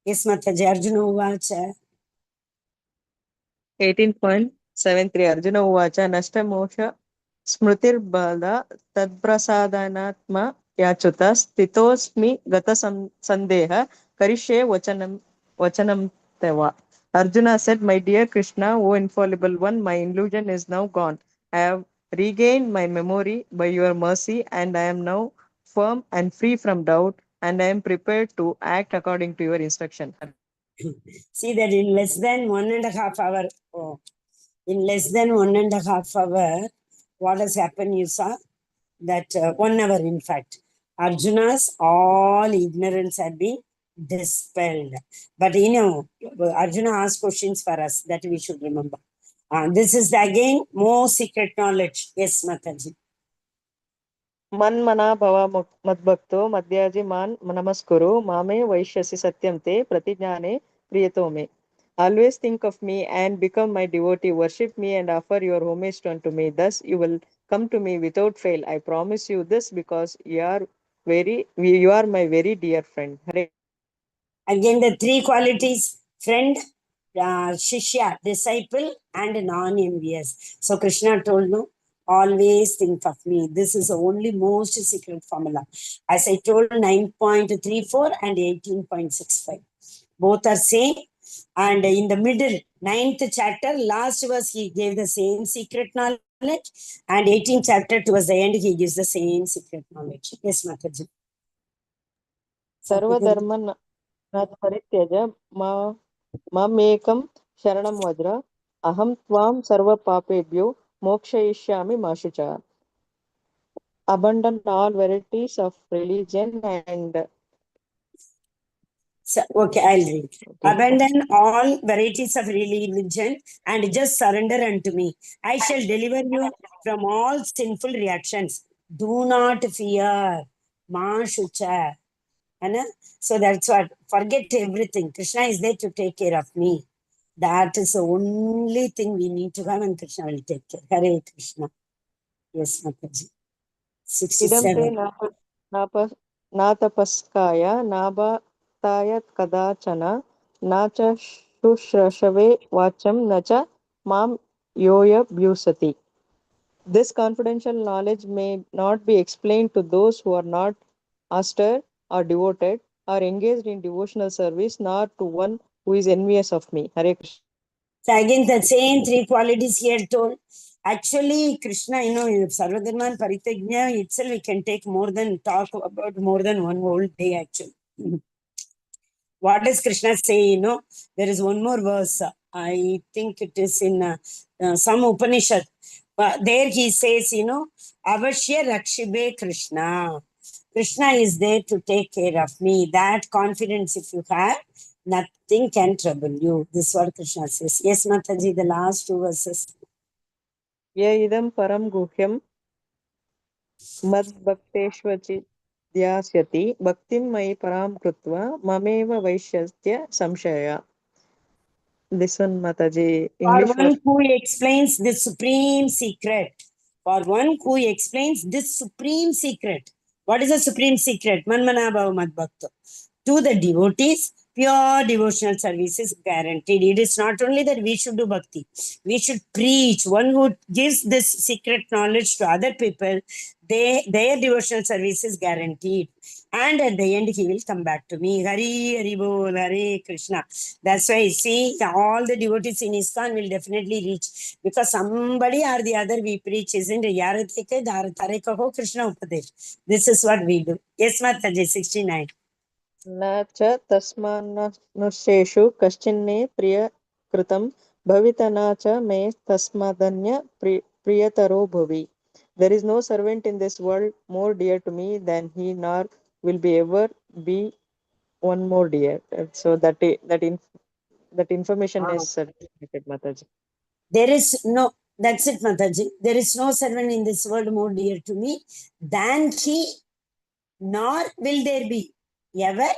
Yes, Mataji. Arjuna uvacha. 18.73 Arjuna uvacha Nashtamoksha Smrtirbala Tadprasadanatma Yachuta Stitosmi Gata Sandeha Karishe Vachanam Teva. Arjuna said, my dear Krishna, O infallible one, my illusion is now gone. I have regained my memory by your mercy, and I am now firm and free from doubt, and I am prepared to act according to your instruction. See that in less than 1.5 hours, in less than 1.5 hours, what has happened, you saw? That 1 hour, in fact, Arjuna's all ignorance had been dispelled. But Arjuna asked questions for us that we should remember. This is again more secret knowledge. Yes, Mataji. Manmana bhava madbhakto madhyaji man namaskuru mame vaishyasi satyam te pratigane priyato me. Always think of me and become my devotee. Worship me and offer your homage unto me. Thus you will come to me without fail. I promise you this because you are my very dear friend. Hare. Again, the three qualities: friend, Shishya, disciple, and non-envious. So Krishna told, no, always think of me. This is the only most secret formula. As I told, 9.34 and 18.65. Both are same. And in the middle, 9th chapter, last verse, he gave the same secret knowledge. And 18th chapter, towards the end, he gives the same secret knowledge. Yes, Mataji. Sarva dharma nath parityaja mamekam sharanam vajra aham tvam sarva papebhyo mokshayishyami mashucha. Abandon all varieties of religion and So, okay, I'll read. okay. Abandon all varieties of religion and just surrender unto me. I shall deliver you from all sinful reactions. Do not fear. Ma shucha. Anna? So that's what. Forget everything. Krishna is there to take care of me. That is the only thing we need to have, and Krishna will take care. Hare Krishna. Yes, Mataji. Idam te 67. नातपस्काय नाभताय कदाचन न च शुश्रषवे वाचं न च मां योऽयभ्युसति. This confidential knowledge may not be explained to those who are not austere or devoted or engaged in devotional service, nor to one who is envious of me. Hare Krishna. So again, the same three qualities here told. Actually, Krishna, Sarvadharman Paritagnya itself, we can take more than, talk about more than one whole day, actually. What does Krishna say? There is one more verse. I think it is in some Upanishad. There he says, Avashya Rakshibe Krishna. Krishna is there to take care of me. That confidence, if you have, nothing can trouble you. This is what Krishna says. Yes, Mataji, the last two verses. Ye idam param guhyam मद्भक्तेष्वचि ध्यास्यति भक्तिं मयि परां कृत्वा ममेव वैश्यस्य संशय. This one, Mataji, For English one version. who explains this supreme secret, for one who explains this supreme secret, what is the supreme secret? Manmana bhava madbhakta. To the devotees, pure devotional service is guaranteed. It is not only that we should do bhakti, we should preach. One who gives this secret knowledge to other people, their devotional service is guaranteed. And at the end, he will come back to me. Hari Hari Bol, Hare Krishna. That's why, see, all the devotees in ISKCON will definitely reach. Because somebody or the other we preach, isn't it? Yaratike Tare Kaho Krishna Upadesh. This is what we do. Yes, Mataji, 69. न च तस्मान्नुष्येषु कश्चिन्मे प्रियकृतं भविता न च मे तस्मादन्य प्रियतरो भुवि. There is no servant in this world more dear to me than he, nor will be ever be one more dear. So that information is certificated, Mataji. There is no, that's it, Mataji. There is no servant in this world more dear to me than he, nor will there be ever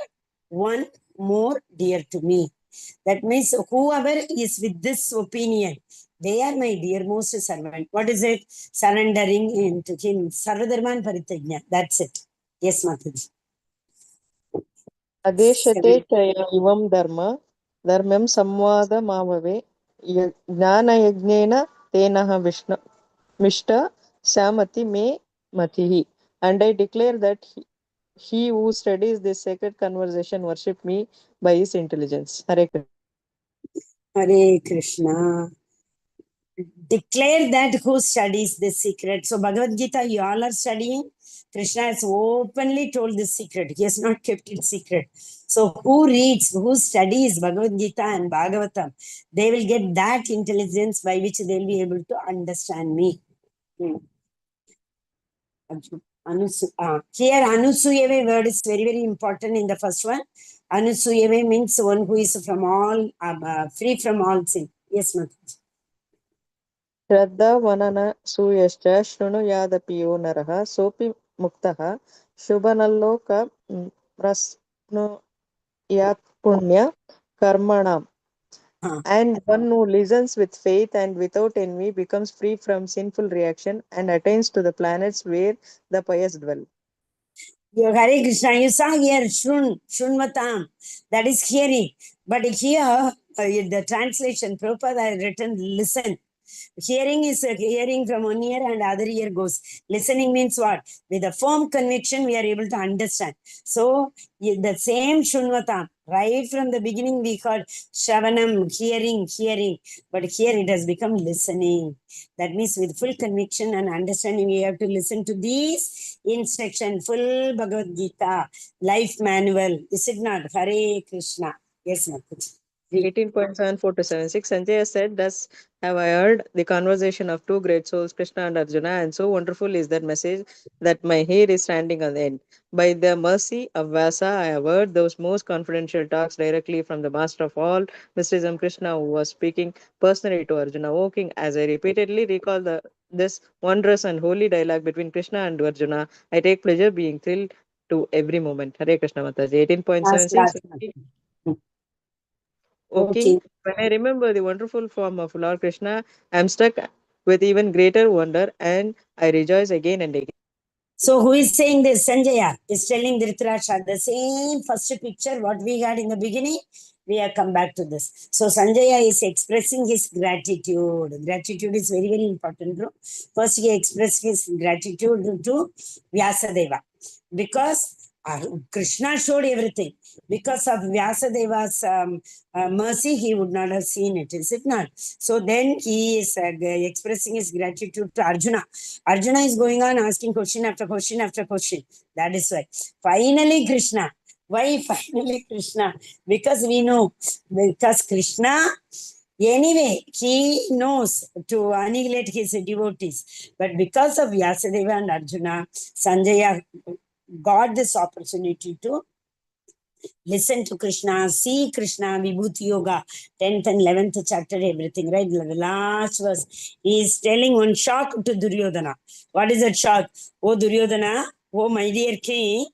one more dear to me. That means whoever is with this opinion, they are my dearmost servant. What is it? Surrendering into him. Sarvadharman Paritagnya. That's it. Yes, Mataji. Adeshate chaya ivam dharma dharmam samvada mamave jnana yajnena tenaha vishnu mishta samati me matihi. And I declare that he who studies this sacred conversation worship me by his intelligence. Hare Krishna. Hare Krishna. Declare that who studies this secret. So Bhagavad Gita, you all are studying. Krishna has openly told this secret. He has not kept it secret. So who reads, who studies Bhagavad Gita and Bhagavatam, they will get that intelligence by which they will be able to understand me. Here Anusuyave word is very, very important in the first one. Anusuyave means one who is from all, free from all sin. Yes, Mataji. Shraddha vanana suyascha shrunuyadapi yo naraha sopi muktaha shubhanalloka prasnuyat punya karmanam. And one who listens with faith and without envy becomes free from sinful reaction and attains to the planets where the pious dwell. Hare Krishna, you saw here Shrunvatam, that is hearing. But here, the translation, Prabhupada has written listen. Hearing is hearing from one ear and other ear goes. Listening means what? With a firm conviction, we are able to understand. So the same Shunvatam, right from the beginning we called Shravanam, hearing. But here it has become listening. That means with full conviction and understanding, we have to listen to these instructions, full Bhagavad Gita, life manual. Is it not? Hare Krishna. Yes, Mataji. 18.74 to 76, Sanjaya said, "Thus have I heard the conversation of two great souls, Krishna and Arjuna, and so wonderful is that message that my hair is standing on end. By the mercy of Vyasa, I have heard those most confidential talks directly from the master of all mysticism, Krishna, who was speaking personally to Arjuna. O King, as I repeatedly recall this wondrous and holy dialogue between Krishna and Arjuna, I take pleasure being thrilled to every moment." Hare Krishna Mataji. 18.76. O King, when I remember the wonderful form of Lord Krishna, I am struck with even greater wonder and I rejoice again and again. So who is saying this? Sanjaya is telling Dhritarashtra, the same first picture what we had in the beginning, we have come back to this. So Sanjaya is expressing his gratitude. Gratitude is very, very important, bro. First he expressed his gratitude to Vyasadeva because Krishna showed everything. Because of Vyasadeva's mercy, he would not have seen it, is it not? So then he is expressing his gratitude to Arjuna. Arjuna is going on asking question after question after question. That is why. Finally, Krishna. Why finally Krishna? Because we know, because Krishna, anyway, he knows to annihilate his devotees. But because of Vyasadeva and Arjuna, Sanjaya got this opportunity to listen to Krishna, see Krishna, Vibhuti Yoga, 10th and 11th chapter, everything, right? The last verse, he is telling one shock to Duryodhana. What is that shock? Oh, Duryodhana, oh, my dear king,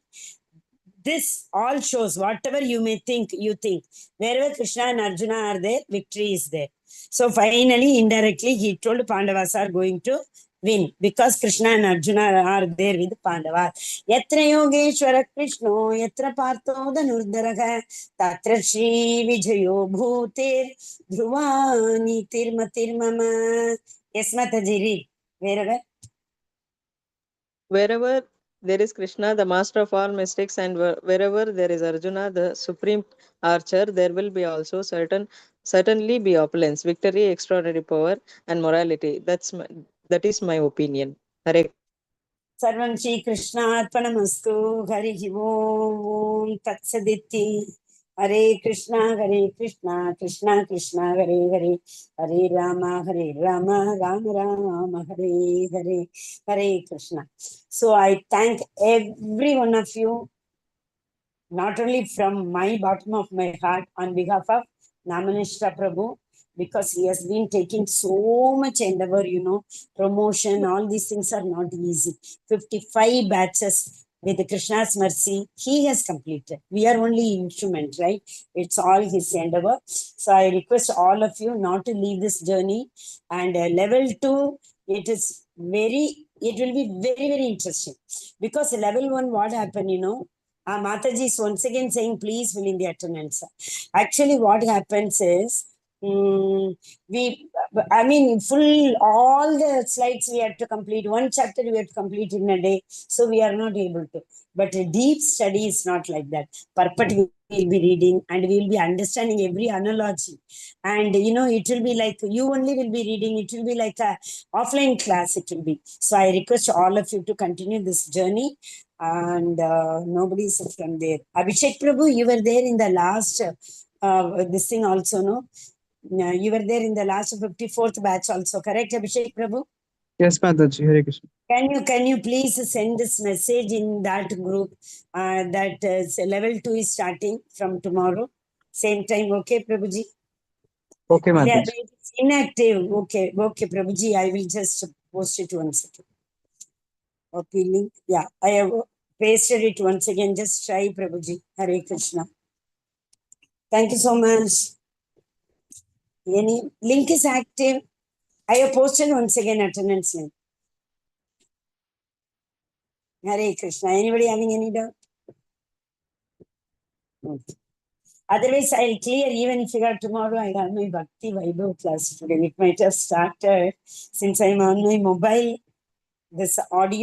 this all shows whatever you may think, you think. Wherever Krishna and Arjuna are there, victory is there. So finally, indirectly, he told Pandavas are going to win because Krishna and Arjuna are there with Pandavas. Yatra Yogeshwara Krishno, Yatra Partho Dhanurdharaha, Tatra Shri Vijayo Bhutir, Dhruvani Tirmatirmama. Yes, Mataji, read. Wherever. Wherever there is Krishna, the master of all mystics, and wherever there is Arjuna, the supreme archer, there will be also certainly be opulence, victory, extraordinary power, and morality. That is my opinion. Hare सर्वं श्रीकृष्णार्पणमस्तु हरिः ओम् तत्सदिति हरे Krishna Krishna Krishna Hare Hare Hare Ram Ram Ram Hare Hare Hare Krishna. So I thank every one of you, not only from my bottom of my heart, on behalf of Namanishra Prabhu, because he has been taking so much endeavor, promotion, all these things are not easy. 55 batches with Krishna's mercy, he has completed. We are only instrument, right? It's all his endeavor. So I request all of you not to leave this journey. And level 2, it will be very, very interesting. Because level 1, what happened, Mataji is once again saying, please fill in the attendance. Actually, what happens is, full all the slides we have to complete. One chapter we have to complete in a day. So we are not able to. But a deep study is not like that. Purport we will be reading and we will be understanding every analogy. And, it will be like you only will be reading. It will be like a offline class it will be. So I request all of you to continue this journey. And nobody is from there. Abhishek Prabhu, you were there in the last, this thing also, no? You were there in the last 54th batch also, correct, Abhishek Prabhu? Yes, Mataji. Hare Krishna. Can you please send this message in that group that level 2 is starting from tomorrow, same time, okay, Prabhuji? Okay, Yeah, Mataji. it's inactive. Okay, Prabhuji, I will just post it once again. Okay, link. Yeah, I have pasted it once again. Just try, Prabhuji. Hare Krishna. Thank you so much. Any link is active. I have posted once again attendance link. Hare Krishna. Anybody having any doubt? Okay. Otherwise, I'll clear. Even if you got tomorrow, I have my Bhakti Vaibhav class today. It might have started since I'm on my mobile. This audio.